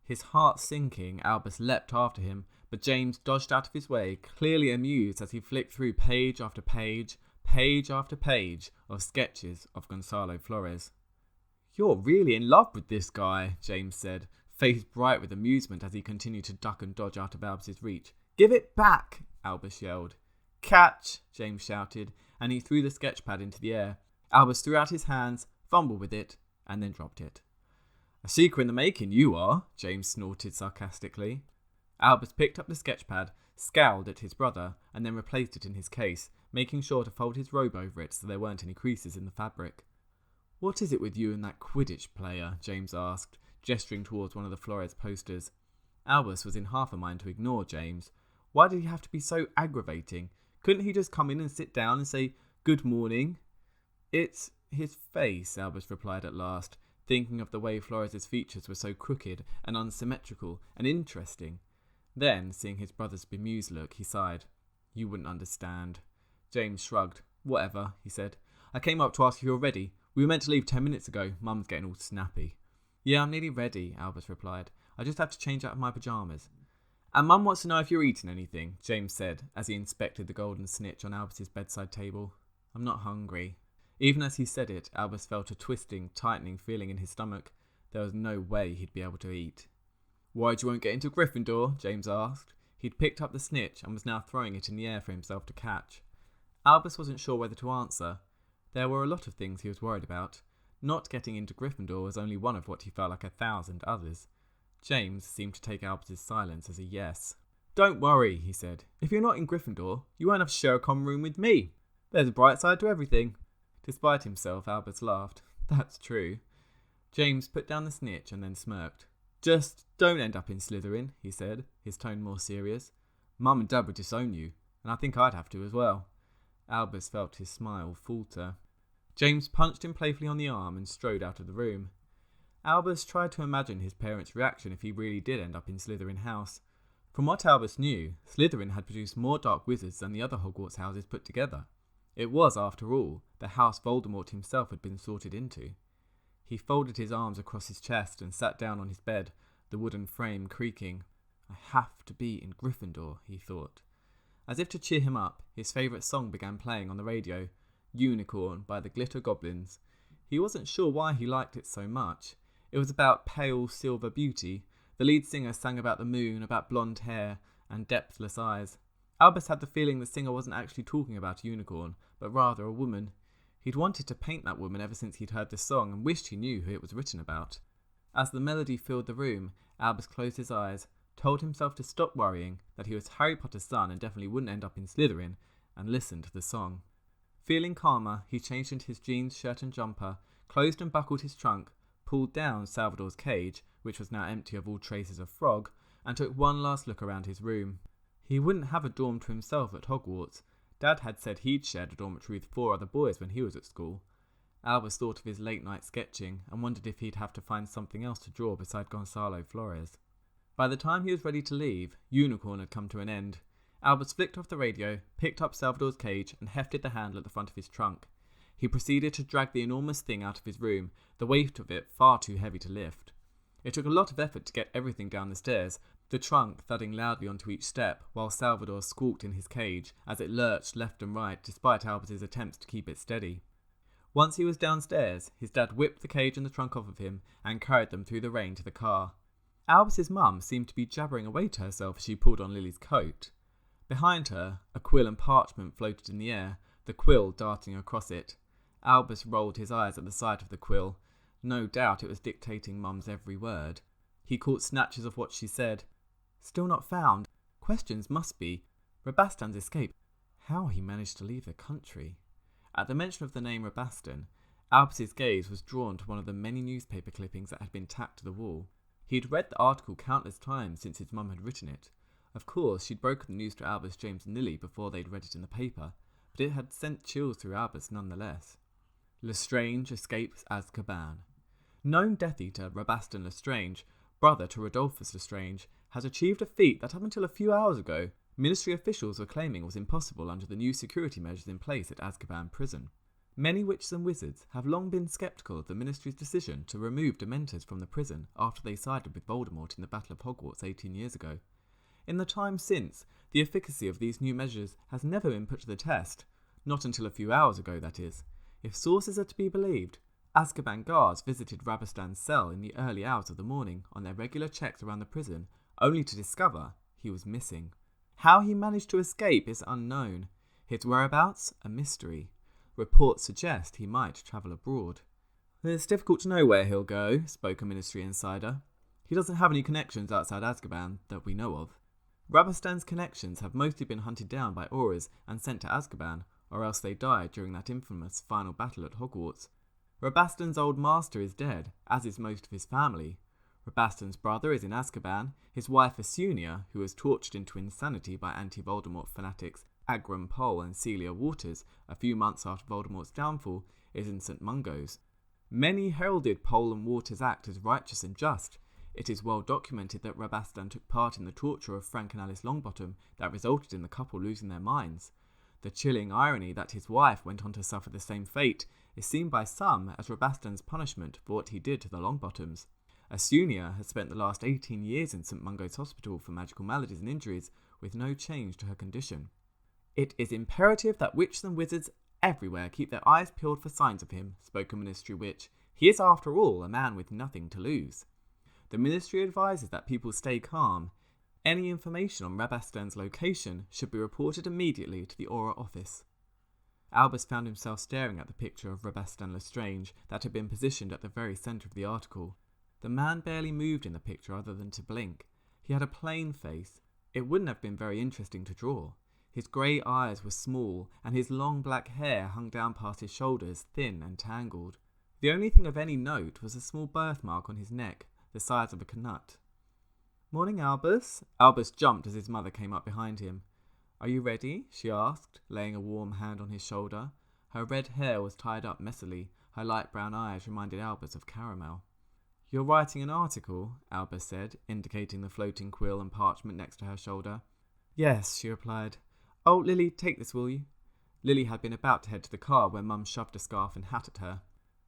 His heart sinking, Albus leapt after him, but James dodged out of his way, clearly amused as he flicked through page after page, page after page of sketches of Gonzalo Flores. "You're really in love with this guy," James said, face bright with amusement as he continued to duck and dodge out of Albus's reach. "Give it back!" Albus yelled. "Catch!" James shouted, and he threw the sketchpad into the air. Albus threw out his hands, fumbled with it, and then dropped it. "A seeker in the making, you are," James snorted sarcastically. Albus picked up the sketchpad, scowled at his brother, and then replaced it in his case, making sure to fold his robe over it so there weren't any creases in the fabric. "What is it with you and that Quidditch player?" James asked, gesturing towards one of the Flores posters. Albus was in half a mind to ignore James. Why did he have to be so aggravating? Couldn't he just come in and sit down and say, "Good morning"? "It's his face," Albus replied at last, thinking of the way Flores' features were so crooked and unsymmetrical and interesting. Then, seeing his brother's bemused look, he sighed. "You wouldn't understand." James shrugged. "Whatever," he said. "I came up to ask if you're ready. We were meant to leave 10 minutes ago. Mum's getting all snappy." "Yeah, I'm nearly ready," Albus replied. "I just have to change out of my pyjamas." "And Mum wants to know if you're eating anything," James said, as he inspected the golden snitch on Albus's bedside table. "I'm not hungry." Even as he said it, Albus felt a twisting, tightening feeling in his stomach. There was no way he'd be able to eat. "Why'd you won't get into Gryffindor?" James asked. He'd picked up the snitch and was now throwing it in the air for himself to catch. Albus wasn't sure whether to answer. There were a lot of things he was worried about. Not getting into Gryffindor was only one of what he felt like 1,000 others. James seemed to take Albus's silence as a yes. "Don't worry," he said. "If you're not in Gryffindor, you won't have to share a common room with me. There's a bright side to everything." Despite himself, Albus laughed. "That's true." James put down the snitch and then smirked. "Just don't end up in Slytherin," he said, his tone more serious. "Mum and Dad would disown you, and I think I'd have to as well." Albus felt his smile falter. James punched him playfully on the arm and strode out of the room. Albus tried to imagine his parents' reaction if he really did end up in Slytherin House. From what Albus knew, Slytherin had produced more dark wizards than the other Hogwarts houses put together. It was, after all, the house Voldemort himself had been sorted into. He folded his arms across his chest and sat down on his bed, the wooden frame creaking. "I have to be in Gryffindor," he thought. As if to cheer him up, his favourite song began playing on the radio, Unicorn by the Glitter Goblins. He wasn't sure why he liked it so much. It was about pale silver beauty. The lead singer sang about the moon, about blonde hair, and depthless eyes. Albus had the feeling the singer wasn't actually talking about a unicorn, but rather a woman. He'd wanted to paint that woman ever since he'd heard the song and wished he knew who it was written about. As the melody filled the room, Albus closed his eyes, told himself to stop worrying, that he was Harry Potter's son and definitely wouldn't end up in Slytherin, and listened to the song. Feeling calmer, he changed into his jeans, shirt and jumper, closed and buckled his trunk, pulled down Salvador's cage, which was now empty of all traces of frog, and took one last look around his room. He wouldn't have a dorm to himself at Hogwarts. Dad had said he'd shared a dormitory with 4 other boys when he was at school. Albus thought of his late-night sketching and wondered if he'd have to find something else to draw beside Gonzalo Flores. By the time he was ready to leave, Unicorn had come to an end. Albus flicked off the radio, picked up Salvador's cage and hefted the handle at the front of his trunk. He proceeded to drag the enormous thing out of his room, the weight of it far too heavy to lift. It took a lot of effort to get everything down the stairs, the trunk thudding loudly onto each step, while Salvador squawked in his cage as it lurched left and right despite Albus's attempts to keep it steady. Once he was downstairs, his dad whipped the cage and the trunk off of him and carried them through the rain to the car. Albus's mum seemed to be jabbering away to herself as she pulled on Lily's coat. Behind her, a quill and parchment floated in the air, the quill darting across it. Albus rolled his eyes at the sight of the quill. No doubt it was dictating Mum's every word. He caught snatches of what she said. Still not found. Questions must be. Rabastan's escape. How he managed to leave the country. At the mention of the name Rabastan, Albus's gaze was drawn to one of the many newspaper clippings that had been tacked to the wall. He had read the article countless times since his mum had written it. Of course, she'd broken the news to Albus, James and Lily before they'd read it in the paper, but it had sent chills through Albus nonetheless. Lestrange escapes Azkaban. Known Death Eater Rabastan Lestrange, brother to Rodolphus Lestrange, has achieved a feat that up until a few hours ago, Ministry officials were claiming was impossible under the new security measures in place at Azkaban prison. Many witches and wizards have long been sceptical of the Ministry's decision to remove Dementors from the prison after they sided with Voldemort in the Battle of Hogwarts 18 years ago. In the time since, the efficacy of these new measures has never been put to the test. Not until a few hours ago, that is. If sources are to be believed, Azkaban guards visited Rabastan's cell in the early hours of the morning on their regular checks around the prison, only to discover he was missing. How he managed to escape is unknown. His whereabouts, a mystery. Reports suggest he might travel abroad. "It's difficult to know where he'll go," spoke a Ministry insider. "He doesn't have any connections outside Azkaban that we know of. Rabastan's connections have mostly been hunted down by Aurors and sent to Azkaban, or else they died during that infamous final battle at Hogwarts. Rabastan's old master is dead, as is most of his family. Rabastan's brother is in Azkaban. His wife Asunia, who was tortured into insanity by anti-Voldemort fanatics Agram Pole and Celia Waters a few months after Voldemort's downfall, is in St. Mungo's. Many heralded Pole and Water's act as righteous and just. It is well documented that Rabastan took part in the torture of Frank and Alice Longbottom that resulted in the couple losing their minds. The chilling irony that his wife went on to suffer the same fate is seen by some as Rabastan's punishment for what he did to the Longbottoms. Asunia has spent the last 18 years in St Mungo's Hospital for magical maladies and injuries with no change to her condition. It is imperative that witches and wizards everywhere keep their eyes peeled for signs of him, spoke a ministry witch. He is after all a man with nothing to lose. The ministry advises that people stay calm. Any information on Rabastan's location should be reported immediately to the Aura office. Albus found himself staring at the picture of Rabastan Lestrange that had been positioned at the very centre of the article. The man barely moved in the picture other than to blink. He had a plain face. It wouldn't have been very interesting to draw. His grey eyes were small, and his long black hair hung down past his shoulders, thin and tangled. The only thing of any note was a small birthmark on his neck, the size of a knut. "Morning, Albus." Albus jumped as his mother came up behind him. "Are you ready?" she asked, laying a warm hand on his shoulder. Her red hair was tied up messily. Her light brown eyes reminded Albus of caramel. "You're writing an article?" Albus said, indicating the floating quill and parchment next to her shoulder. "Yes," she replied. "Oh, Lily, take this, will you?" Lily had been about to head to the car when Mum shoved a scarf and hat at her.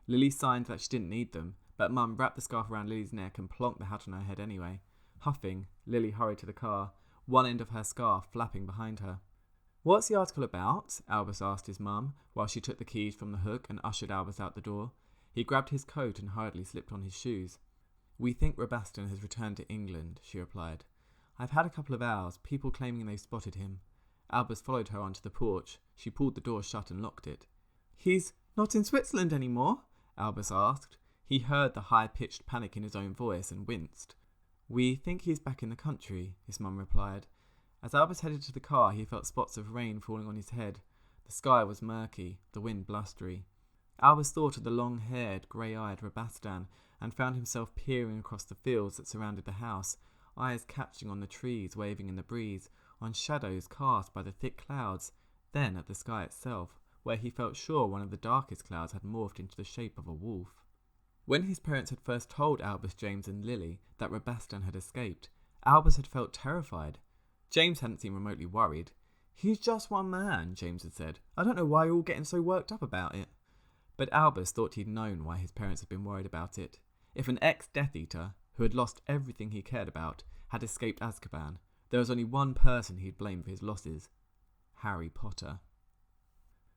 Lily signed that she didn't need them, but Mum wrapped the scarf around Lily's neck and plonked the hat on her head anyway. Huffing, Lily hurried to the car, one end of her scarf flapping behind her. "What's the article about?" Albus asked his mum, while she took the keys from the hook and ushered Albus out the door. He grabbed his coat and hurriedly slipped on his shoes. "We think Rabastan has returned to England," she replied. "I've had a couple of hours, people claiming they've spotted him." Albus followed her onto the porch. She pulled the door shut and locked it. "He's not in Switzerland anymore?" Albus asked. He heard the high-pitched panic in his own voice and winced. "We think he's back in the country," his mum replied. As Albus headed to the car, he felt spots of rain falling on his head. The sky was murky, the wind blustery. Albus thought of the long-haired, grey-eyed Rabastan and found himself peering across the fields that surrounded the house, eyes catching on the trees waving in the breeze, on shadows cast by the thick clouds, then at the sky itself, where he felt sure one of the darkest clouds had morphed into the shape of a wolf. When his parents had first told Albus, James and Lily that Rabastan had escaped, Albus had felt terrified. James hadn't seemed remotely worried. "He's just one man," James had said. "I don't know why you're all getting so worked up about it." But Albus thought he'd known why his parents had been worried about it. If an ex-Death Eater, who had lost everything he cared about, had escaped Azkaban, there was only one person he'd blame for his losses: Harry Potter.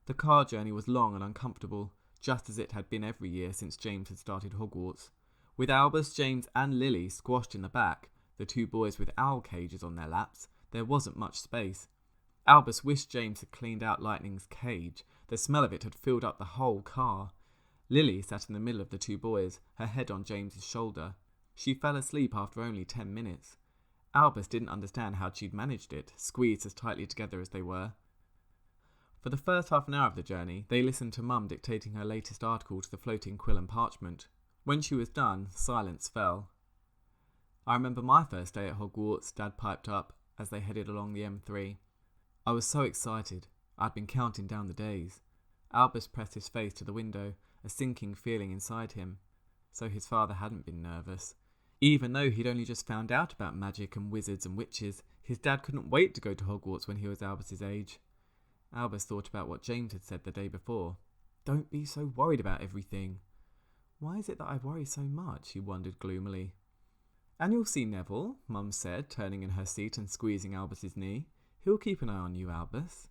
The car journey was long and uncomfortable, just as it had been every year since James had started Hogwarts. With Albus, James and Lily squashed in the back, the two boys with owl cages on their laps, there wasn't much space. Albus wished James had cleaned out Lightning's cage. The smell of it had filled up the whole car. Lily sat in the middle of the two boys, her head on James's shoulder. She fell asleep after only 10 minutes. Albus didn't understand how she'd managed it, squeezed as tightly together as they were. For the first half an hour of the journey, they listened to Mum dictating her latest article to the floating quill and parchment. When she was done, silence fell. "I remember my first day at Hogwarts," Dad piped up, as they headed along the M3. "I was so excited. I'd been counting down the days." Albus pressed his face to the window, a sinking feeling inside him. So his father hadn't been nervous. Even though he'd only just found out about magic and wizards and witches, his dad couldn't wait to go to Hogwarts when he was Albus's age. Albus thought about what James had said the day before. "Don't be so worried about everything." "Why is it that I worry so much?" he wondered gloomily. "And you'll see Neville," Mum said, turning in her seat and squeezing Albus's knee. "He'll keep an eye on you, Albus."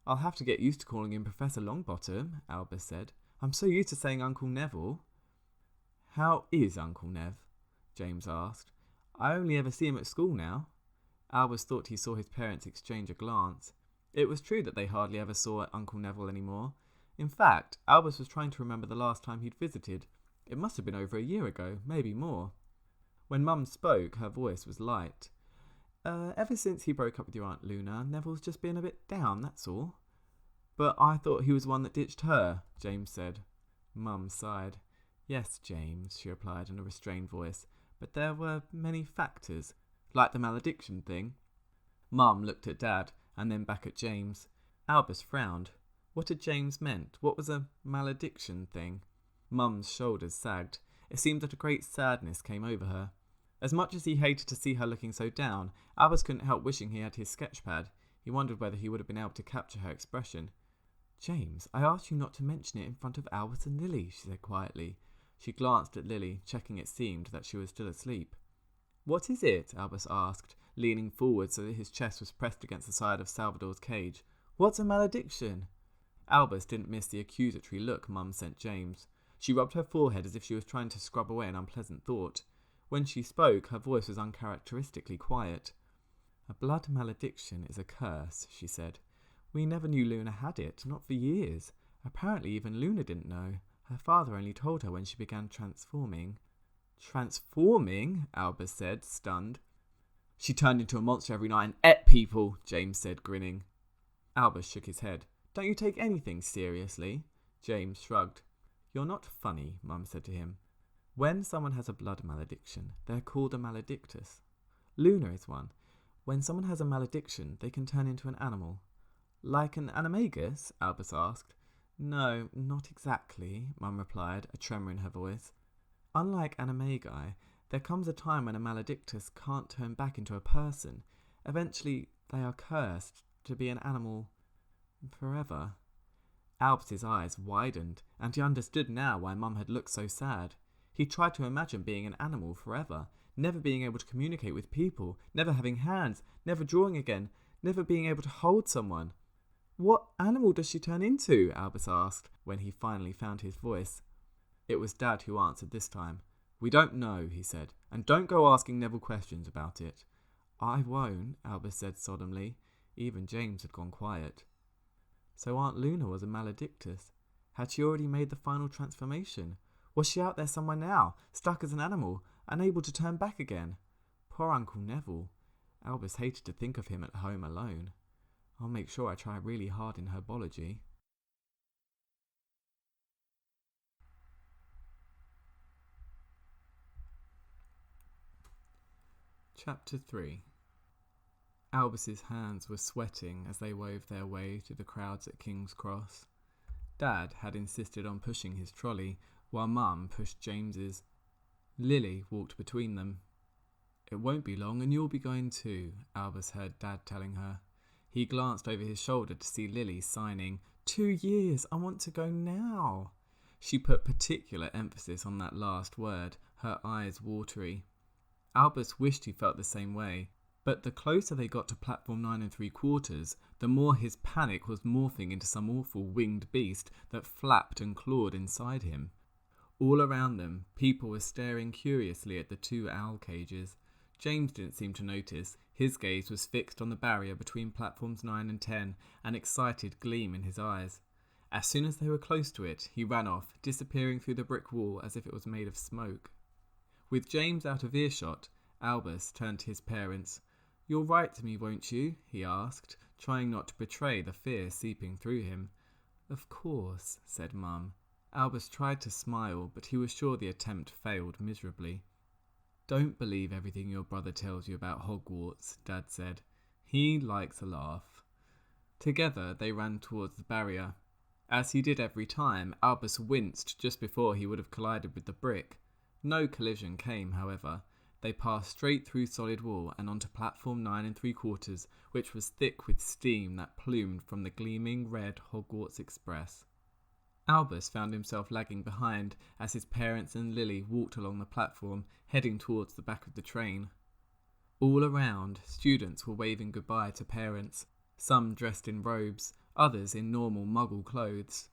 "I'll have to get used to calling him Professor Longbottom," Albus said. "I'm so used to saying Uncle Neville." "How is Uncle Nev?" James asked. "I only ever see him at school now." Albus thought he saw his parents exchange a glance. It was true that they hardly ever saw Uncle Neville anymore. In fact, Albus was trying to remember the last time he'd visited. It must have been over a year ago, maybe more. When Mum spoke, her voice was light. Ever since he broke up with your Aunt Luna, Neville's just been a bit down, that's all." "But I thought he was the one that ditched her," James said. Mum sighed. "Yes, James," she replied in a restrained voice, "but there were many factors, like the malediction thing." Mum looked at Dad, and then back at James. Albus frowned. What had James meant? What was a malediction thing? Mum's shoulders sagged. It seemed that a great sadness came over her. As much as he hated to see her looking so down, Albus couldn't help wishing he had his sketchpad. He wondered whether he would have been able to capture her expression. "James, I asked you not to mention it in front of Albus and Lily," she said quietly. She glanced at Lily, checking it seemed that she was still asleep. "What is it?" Albus asked, leaning forward so that his chest was pressed against the side of Salvador's cage. "What's a malediction?" Albus didn't miss the accusatory look Mum sent James. She rubbed her forehead as if she was trying to scrub away an unpleasant thought. When she spoke, her voice was uncharacteristically quiet. "A blood malediction is a curse," she said. "We never knew Luna had it, not for years. Apparently even Luna didn't know. Her father only told her when she began transforming." "Transforming?" Albus said, stunned. "She turned into a monster every night and ate people," James said, grinning. Albus shook his head. "Don't you take anything seriously?" James shrugged. "You're not funny," Mum said to him. "When someone has a blood malediction, they're called a maledictus. Luna is one. When someone has a malediction, they can turn into an animal." "Like an animagus?" Albus asked. "No, not exactly," Mum replied, a tremor in her voice. "Unlike animagi, there comes a time when a maledictus can't turn back into a person. Eventually, they are cursed to be an animal forever." Albus's eyes widened, and he understood now why Mum had looked so sad. He tried to imagine being an animal forever, never being able to communicate with people, never having hands, never drawing again, never being able to hold someone. "What animal does she turn into?" Albus asked, when he finally found his voice. It was Dad who answered this time. "We don't know," he said, "and don't go asking Neville questions about it." "I won't," Albus said solemnly. Even James had gone quiet. So Aunt Luna was a maledictus. Had she already made the final transformation? Was she out there somewhere now, stuck as an animal, unable to turn back again? Poor Uncle Neville. Albus hated to think of him at home alone. I'll make sure I try really hard in herbology. Chapter 3. Albus's hands were sweating as they wove their way through the crowds at King's Cross. Dad had insisted on pushing his trolley, while Mum pushed James's. Lily walked between them. "It won't be long and you'll be going too," Albus heard Dad telling her. He glanced over his shoulder to see Lily signing, 2 years, I want to go now." She put particular emphasis on that last word, her eyes watery. Albus wished he felt the same way, but the closer they got to platform 9 3/4, the more his panic was morphing into some awful winged beast that flapped and clawed inside him. All around them, people were staring curiously at the 2 owl cages. James didn't seem to notice. His gaze was fixed on the barrier between platforms 9 and 10, an excited gleam in his eyes. As soon as they were close to it, he ran off, disappearing through the brick wall as if it was made of smoke. With James out of earshot, Albus turned to his parents. "You'll write to me, won't you?" he asked, trying not to betray the fear seeping through him. "Of course," said Mum. Albus tried to smile, but he was sure the attempt failed miserably. "Don't believe everything your brother tells you about Hogwarts," Dad said. "He likes a laugh." Together they ran towards the barrier. As he did every time, Albus winced just before he would have collided with the brick. No collision came, however. They passed straight through solid wall and onto platform 9 3/4, which was thick with steam that plumed from the gleaming red Hogwarts Express. Albus found himself lagging behind as his parents and Lily walked along the platform, heading towards the back of the train. All around, students were waving goodbye to parents, some dressed in robes, others in normal muggle clothes.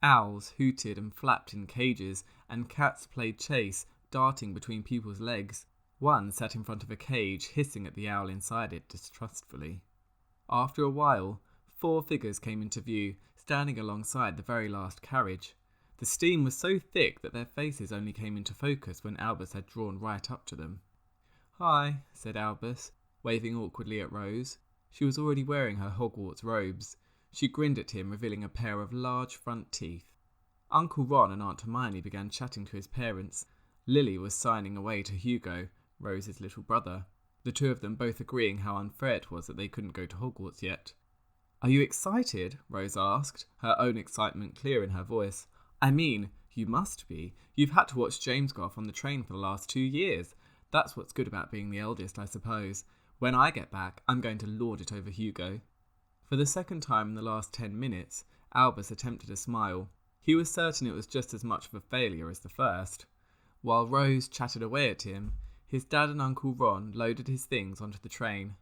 Owls hooted and flapped in cages, and cats played chase, darting between people's legs. One sat in front of a cage, hissing at the owl inside it distrustfully. After a while, 4 figures came into view, standing alongside the very last carriage. The steam was so thick that their faces only came into focus when Albus had drawn right up to them. "Hi," said Albus, waving awkwardly at Rose. She was already wearing her Hogwarts robes. She grinned at him, revealing a pair of large front teeth. Uncle Ron and Aunt Hermione began chatting to his parents. Lily was signing away to Hugo, Rose's little brother, the 2 of them both agreeing how unfair it was that they couldn't go to Hogwarts yet. "Are you excited?" Rose asked, her own excitement clear in her voice. "I mean, You must be. You've had to watch James go off on the train for the last 2 years. That's what's good about being the eldest, I suppose. When I get back, I'm going to lord it over Hugo. For the second time in the last 10 minutes, Albus attempted a smile. He was certain it was just as much of a failure as the first. While Rose chatted away at him, his dad and Uncle Ron loaded his things onto the train.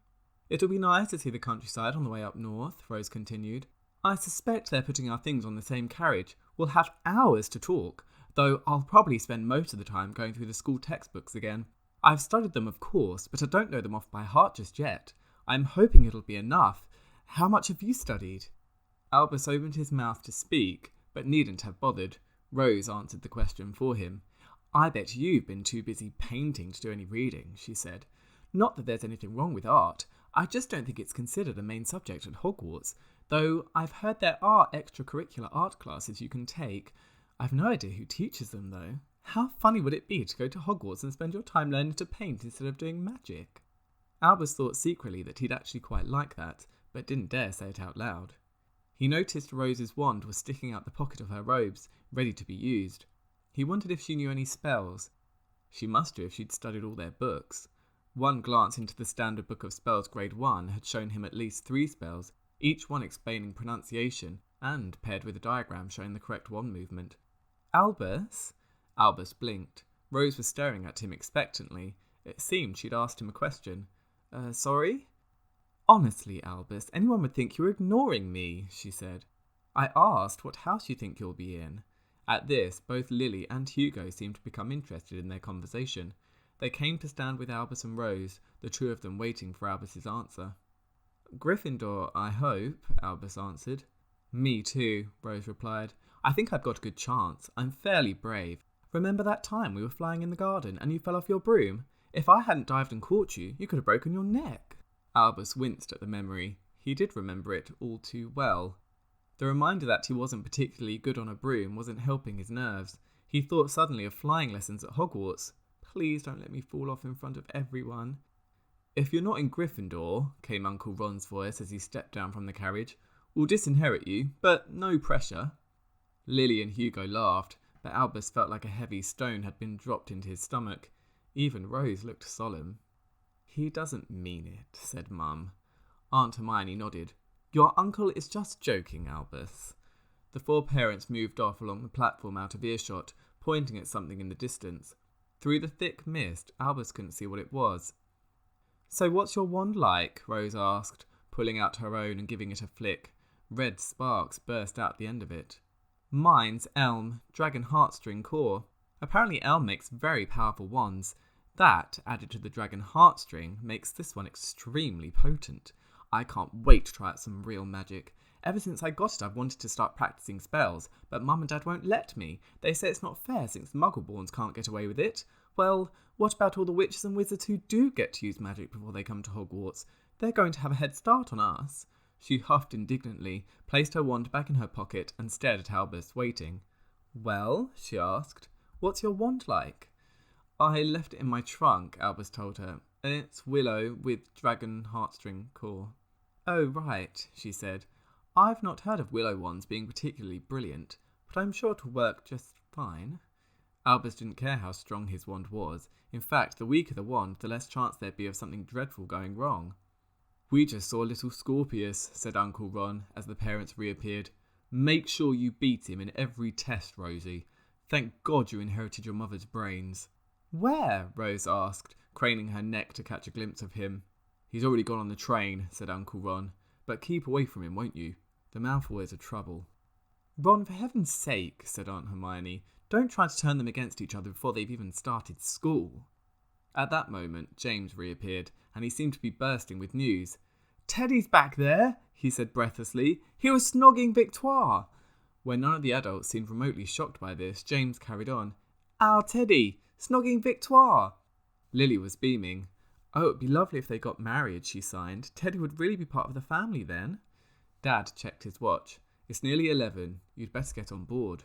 It'll be nice to see the countryside on the way up north, Rose continued. I suspect they're putting our things on the same carriage. We'll have hours to talk, though I'll probably spend most of the time going through the school textbooks again. I've studied them, of course, but I don't know them off by heart just yet. I'm hoping it'll be enough. How much have you studied? Albus opened his mouth to speak, but needn't have bothered. Rose answered the question for him. I bet you've been too busy painting to do any reading, she said. Not that there's anything wrong with art. I just don't think it's considered a main subject at Hogwarts, though I've heard there are extracurricular art classes you can take. I've no idea who teaches them, though. How funny would it be to go to Hogwarts and spend your time learning to paint instead of doing magic? Albus thought secretly that he'd actually quite like that, but didn't dare say it out loud. He noticed Rose's wand was sticking out the pocket of her robes, ready to be used. He wondered if she knew any spells. She must do if she'd studied all their books. One glance into the Standard Book of Spells Grade 1 had shown him at least 3 spells, each one explaining pronunciation, and paired with a diagram showing the correct wand movement. Albus? Albus blinked. Rose was staring at him expectantly. It seemed she'd asked him a question. Sorry? Honestly, Albus, anyone would think you were ignoring me, she said. I asked what house you think you'll be in. At this, both Lily and Hugo seemed to become interested in their conversation. They came to stand with Albus and Rose, the two of them waiting for Albus's answer. Gryffindor, I hope, Albus answered. Me too, Rose replied. I think I've got a good chance. I'm fairly brave. Remember that time we were flying in the garden and you fell off your broom? If I hadn't dived and caught you, you could have broken your neck. Albus winced at the memory. He did remember it all too well. The reminder that he wasn't particularly good on a broom wasn't helping his nerves. He thought suddenly of flying lessons at Hogwarts. Please don't let me fall off in front of everyone. If you're not in Gryffindor, came Uncle Ron's voice as he stepped down from the carriage, we'll disinherit you, but no pressure. Lily and Hugo laughed, but Albus felt like a heavy stone had been dropped into his stomach. Even Rose looked solemn. He doesn't mean it, said Mum. Aunt Hermione nodded. Your uncle is just joking, Albus. The 4 parents moved off along the platform out of earshot, pointing at something in the distance. Through the thick mist, Albus couldn't see what it was. So what's your wand like? Rose asked, pulling out her own and giving it a flick. Red sparks burst out the end of it. Mine's Elm, Dragon Heartstring Core. Apparently Elm makes very powerful wands. That, added to the Dragon Heartstring, makes this one extremely potent. I can't wait to try out some real magic. Ever since I got it, I've wanted to start practicing spells, but Mum and Dad won't let me. They say it's not fair since Muggleborns can't get away with it. Well, what about all the witches and wizards who do get to use magic before they come to Hogwarts? They're going to have a head start on us. She huffed indignantly, placed her wand back in her pocket, and stared at Albus, waiting. Well, she asked, what's your wand like? I left it in my trunk, Albus told her. It's willow with dragon heartstring core. Oh, right, she said. I've not heard of willow wands being particularly brilliant, but I'm sure it'll work just fine. Albus didn't care how strong his wand was. In fact, the weaker the wand, the less chance there'd be of something dreadful going wrong. We just saw little Scorpius, said Uncle Ron, as the parents reappeared. Make sure you beat him in every test, Rosie. Thank God you inherited your mother's brains. Where? Rose asked, craning her neck to catch a glimpse of him. He's already gone on the train, said Uncle Ron. But keep away from him, won't you? The Malfoys are trouble. Ron, for heaven's sake, said Aunt Hermione, don't try to turn them against each other before they've even started school. At that moment, James reappeared, and he seemed to be bursting with news. Teddy's back there, he said breathlessly. He was snogging Victoire. When none of the adults seemed remotely shocked by this, James carried on. Our Teddy, snogging Victoire. Lily was beaming. Oh, it'd be lovely if they got married, she signed. Teddy would really be part of the family then. Dad checked his watch. It's nearly 11. You'd better get on board.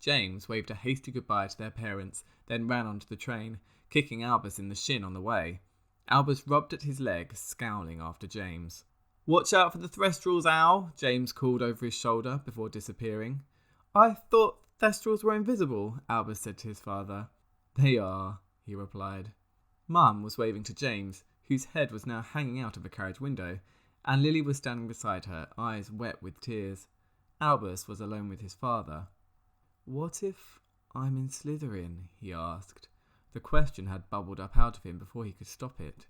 James waved a hasty goodbye to their parents, then ran onto the train, kicking Albus in the shin on the way. Albus rubbed at his leg, scowling after James. Watch out for the Thestrals, Al, James called over his shoulder before disappearing. I thought Thestrals were invisible, Albus said to his father. They are, he replied. Mum was waving to James, whose head was now hanging out of a carriage window, and Lily was standing beside her, eyes wet with tears. Albus was alone with his father. What if I'm in Slytherin? He asked. The question had bubbled up out of him before he could stop it.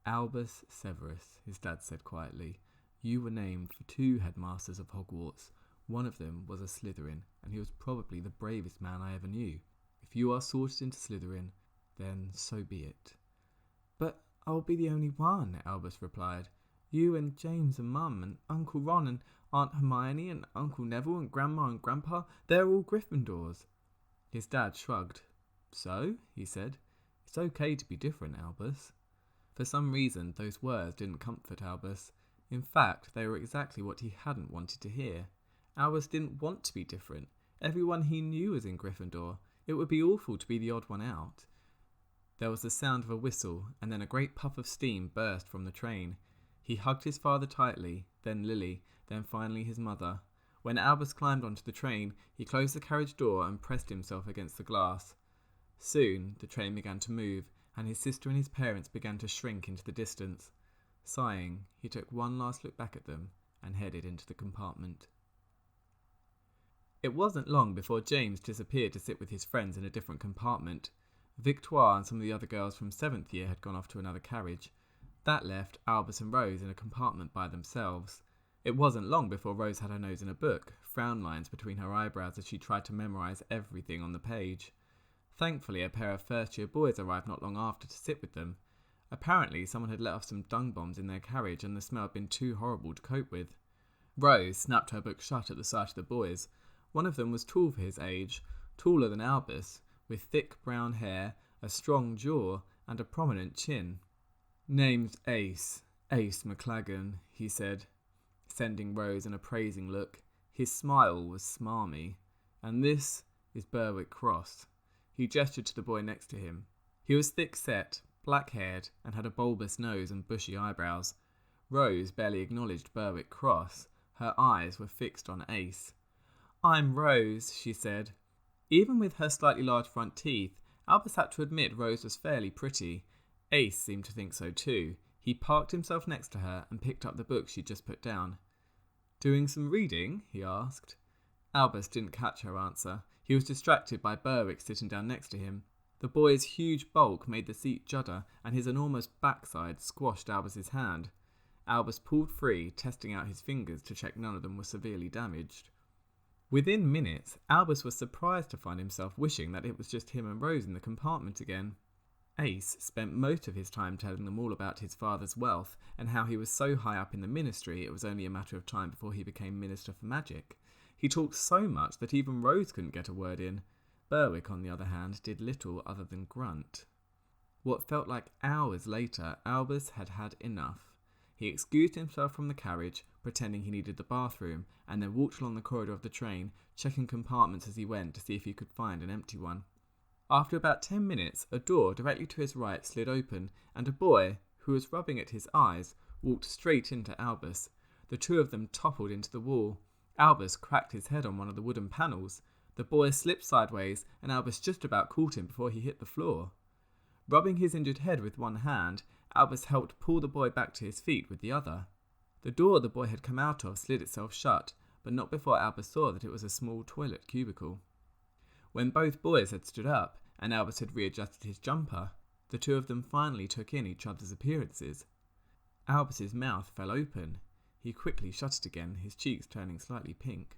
Albus Severus, his dad said quietly. You were named for 2 headmasters of Hogwarts. One of them was a Slytherin, and he was probably the bravest man I ever knew. If you are sorted into Slytherin, then so be it. But I'll be the only one, Albus replied. You and James and Mum and Uncle Ron and Aunt Hermione and Uncle Neville and Grandma and Grandpa, they're all Gryffindors. His dad shrugged. So, he said, it's okay to be different, Albus. For some reason, those words didn't comfort Albus. In fact, they were exactly what he hadn't wanted to hear. Albus didn't want to be different. Everyone he knew was in Gryffindor. It would be awful to be the odd one out. There was the sound of a whistle, and then a great puff of steam burst from the train. He hugged his father tightly, then Lily, then finally his mother. When Albus climbed onto the train, he closed the carriage door and pressed himself against the glass. Soon, the train began to move, and his sister and his parents began to shrink into the distance. Sighing, he took one last look back at them and headed into the compartment. It wasn't long before James disappeared to sit with his friends in a different compartment. Victoire and some of the other girls from 7th year had gone off to another carriage. That left Albus and Rose in a compartment by themselves. It wasn't long before Rose had her nose in a book, frown lines between her eyebrows as she tried to memorise everything on the page. Thankfully, a pair of first-year boys arrived not long after to sit with them. Apparently, someone had let off some dung bombs in their carriage and the smell had been too horrible to cope with. Rose snapped her book shut at the sight of the boys. One of them was tall for his age, taller than Albus, with thick brown hair, a strong jaw, and a prominent chin. Name's Ace McLagan, he said, sending Rose an appraising look. His smile was smarmy. And this is Berwick Cross. He gestured to the boy next to him. He was thick-set, black-haired, and had a bulbous nose and bushy eyebrows. Rose barely acknowledged Berwick Cross. Her eyes were fixed on Ace. I'm Rose, she said. Even with her slightly large front teeth, Albus had to admit Rose was fairly pretty. Ace seemed to think so too. He parked himself next to her and picked up the book she'd just put down. Doing some reading? He asked. Albus didn't catch her answer. He was distracted by Berwick sitting down next to him. The boy's huge bulk made the seat judder, and his enormous backside squashed Albus's hand. Albus pulled free, testing out his fingers to check none of them were severely damaged. Within minutes, Albus was surprised to find himself wishing that it was just him and Rose in the compartment again. Ace spent most of his time telling them all about his father's wealth and how he was so high up in the ministry it was only a matter of time before he became Minister for Magic. He talked so much that even Rose couldn't get a word in. Berwick, on the other hand, did little other than grunt. What felt like hours later, Albus had had enough. He excused himself from the carriage, pretending he needed the bathroom, and then walked along the corridor of the train, checking compartments as he went to see if he could find an empty one. After about 10 minutes, a door directly to his right slid open, and a boy, who was rubbing at his eyes, walked straight into Albus. The two of them toppled into the wall. Albus cracked his head on one of the wooden panels. The boy slipped sideways, and Albus just about caught him before he hit the floor. Rubbing his injured head with one hand, Albus helped pull the boy back to his feet with the other. The door the boy had come out of slid itself shut, but not before Albus saw that it was a small toilet cubicle. When both boys had stood up, and Albus had readjusted his jumper, the two of them finally took in each other's appearances. Albus's mouth fell open. He quickly shut it again, his cheeks turning slightly pink.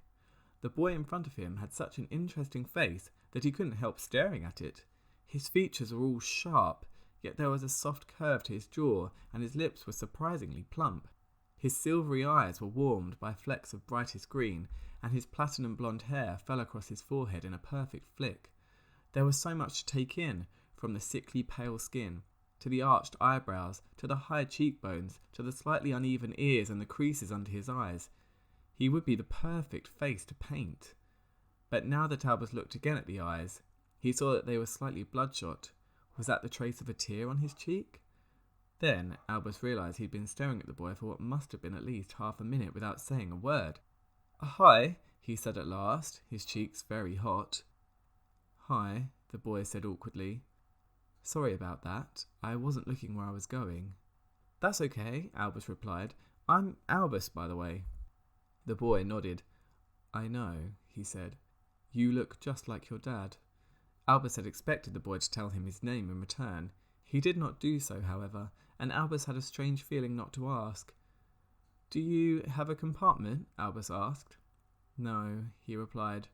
The boy in front of him had such an interesting face that he couldn't help staring at it. His features were all sharp, yet there was a soft curve to his jaw, and his lips were surprisingly plump. His silvery eyes were warmed by flecks of brightest green, and his platinum blonde hair fell across his forehead in a perfect flick. There was so much to take in, from the sickly pale skin, to the arched eyebrows, to the high cheekbones, to the slightly uneven ears and the creases under his eyes. He would be the perfect face to paint. But now that Albus looked again at the eyes, he saw that they were slightly bloodshot. Was that the trace of a tear on his cheek? Then Albus realised he'd been staring at the boy for what must have been at least half a minute without saying a word. Hi, he said at last, his cheeks very hot. "Hi," the boy said awkwardly. "Sorry about that. I wasn't looking where I was going." "That's okay," Albus replied. "I'm Albus, by the way." The boy nodded. "I know," he said. "You look just like your dad." Albus had expected the boy to tell him his name in return. He did not do so, however, and Albus had a strange feeling not to ask. "Do you have a compartment?" Albus asked. "No," he replied.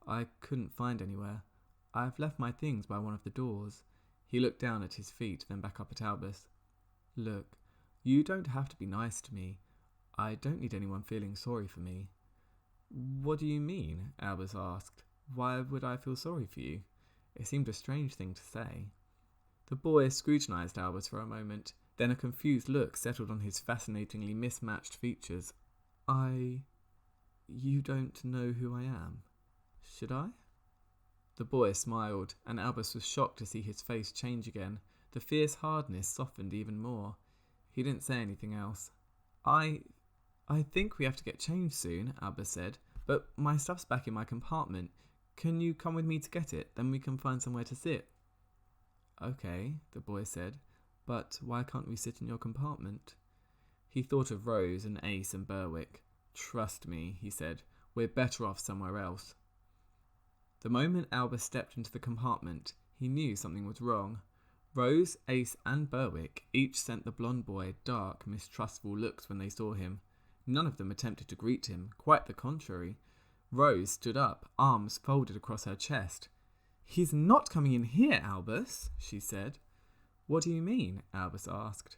"I couldn't find anywhere. I've left my things by one of the doors." He looked down at his feet, then back up at Albus. "Look, you don't have to be nice to me. I don't need anyone feeling sorry for me." "What do you mean?" Albus asked. "Why would I feel sorry for you?" It seemed a strange thing to say. The boy scrutinized Albus for a moment, then a confused look settled on his fascinatingly mismatched features. You don't know who I am. Should I?" The boy smiled, and Albus was shocked to see his face change again. The fierce hardness softened even more. He didn't say anything else. I think we have to get changed soon," Albus said, "but my stuff's back in my compartment. Can you come with me to get it? Then we can find somewhere to sit." "Okay," the boy said, "but why can't we sit in your compartment?" He thought of Rose and Ace and Berwick. "Trust me," he said, "we're better off somewhere else." The moment Albus stepped into the compartment, he knew something was wrong. Rose, Ace, and Berwick each sent the blonde boy dark, mistrustful looks when they saw him. None of them attempted to greet him, quite the contrary. Rose stood up, arms folded across her chest. "He's not coming in here, Albus," she said. "What do you mean?" Albus asked.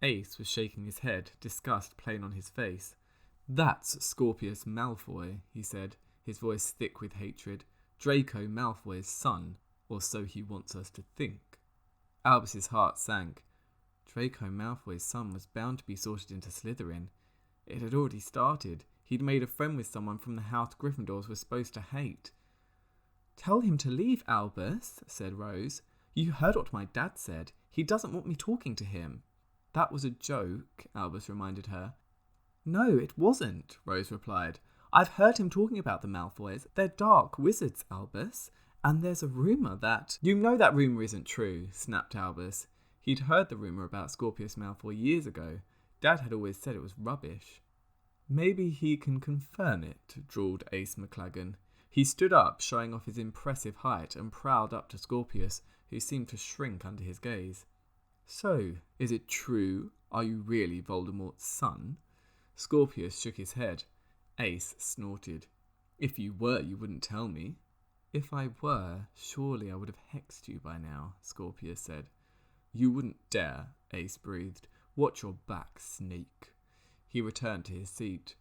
Ace was shaking his head, disgust plain on his face. "That's Scorpius Malfoy," he said, his voice thick with hatred. "Draco Malfoy's son, or so he wants us to think." Albus's heart sank. Draco Malfoy's son was bound to be sorted into Slytherin. It had already started. He'd made a friend with someone from the house Gryffindors were supposed to hate. "Tell him to leave, Albus," said Rose. "You heard what my dad said. He doesn't want me talking to him." "That was a joke," Albus reminded her. "No, it wasn't," Rose replied. "I've heard him talking about the Malfoys. They're dark wizards, Albus. And there's a rumour that—" "You know that rumour isn't true," snapped Albus. He'd heard the rumour about Scorpius Malfoy years ago. Dad had always said it was rubbish. "Maybe he can confirm it," drawled Ace McLaggen. He stood up, showing off his impressive height, and prowled up to Scorpius, who seemed to shrink under his gaze. "So, is it true? Are you really Voldemort's son?" Scorpius shook his head. Ace snorted. "If you were, you wouldn't tell me." "If I were, surely I would have hexed you by now," Scorpius said. "You wouldn't dare," Ace breathed. "Watch your back, snake." He returned to his seat.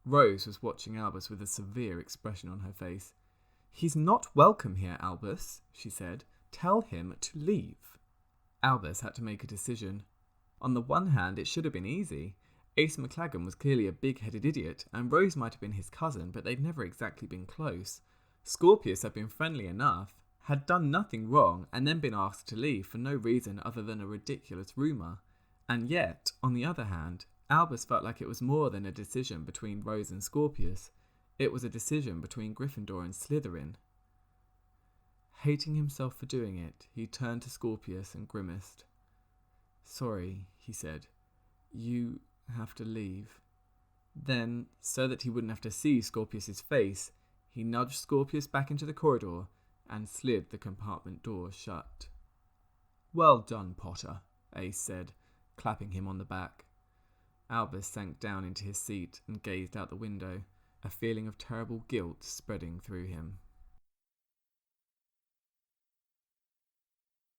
Rose was watching Albus with a severe expression on her face. "He's not welcome here, Albus," she said. "Tell him to leave." Albus had to make a decision. On the one hand, it should have been easy. Ace McLaggen was clearly a big-headed idiot, and Rose might have been his cousin, but they'd never exactly been close. Scorpius had been friendly enough, had done nothing wrong, and then been asked to leave for no reason other than a ridiculous rumour. And yet, on the other hand, Albus felt like it was more than a decision between Rose and Scorpius. It was a decision between Gryffindor and Slytherin. Hating himself for doing it, he turned to Scorpius and grimaced. "Sorry," he said. "You have to leave." Then, so that he wouldn't have to see Scorpius's face, he nudged Scorpius back into the corridor and slid the compartment door shut. "Well done, Potter," Ace said, clapping him on the back. Albus sank down into his seat and gazed out the window, a feeling of terrible guilt spreading through him.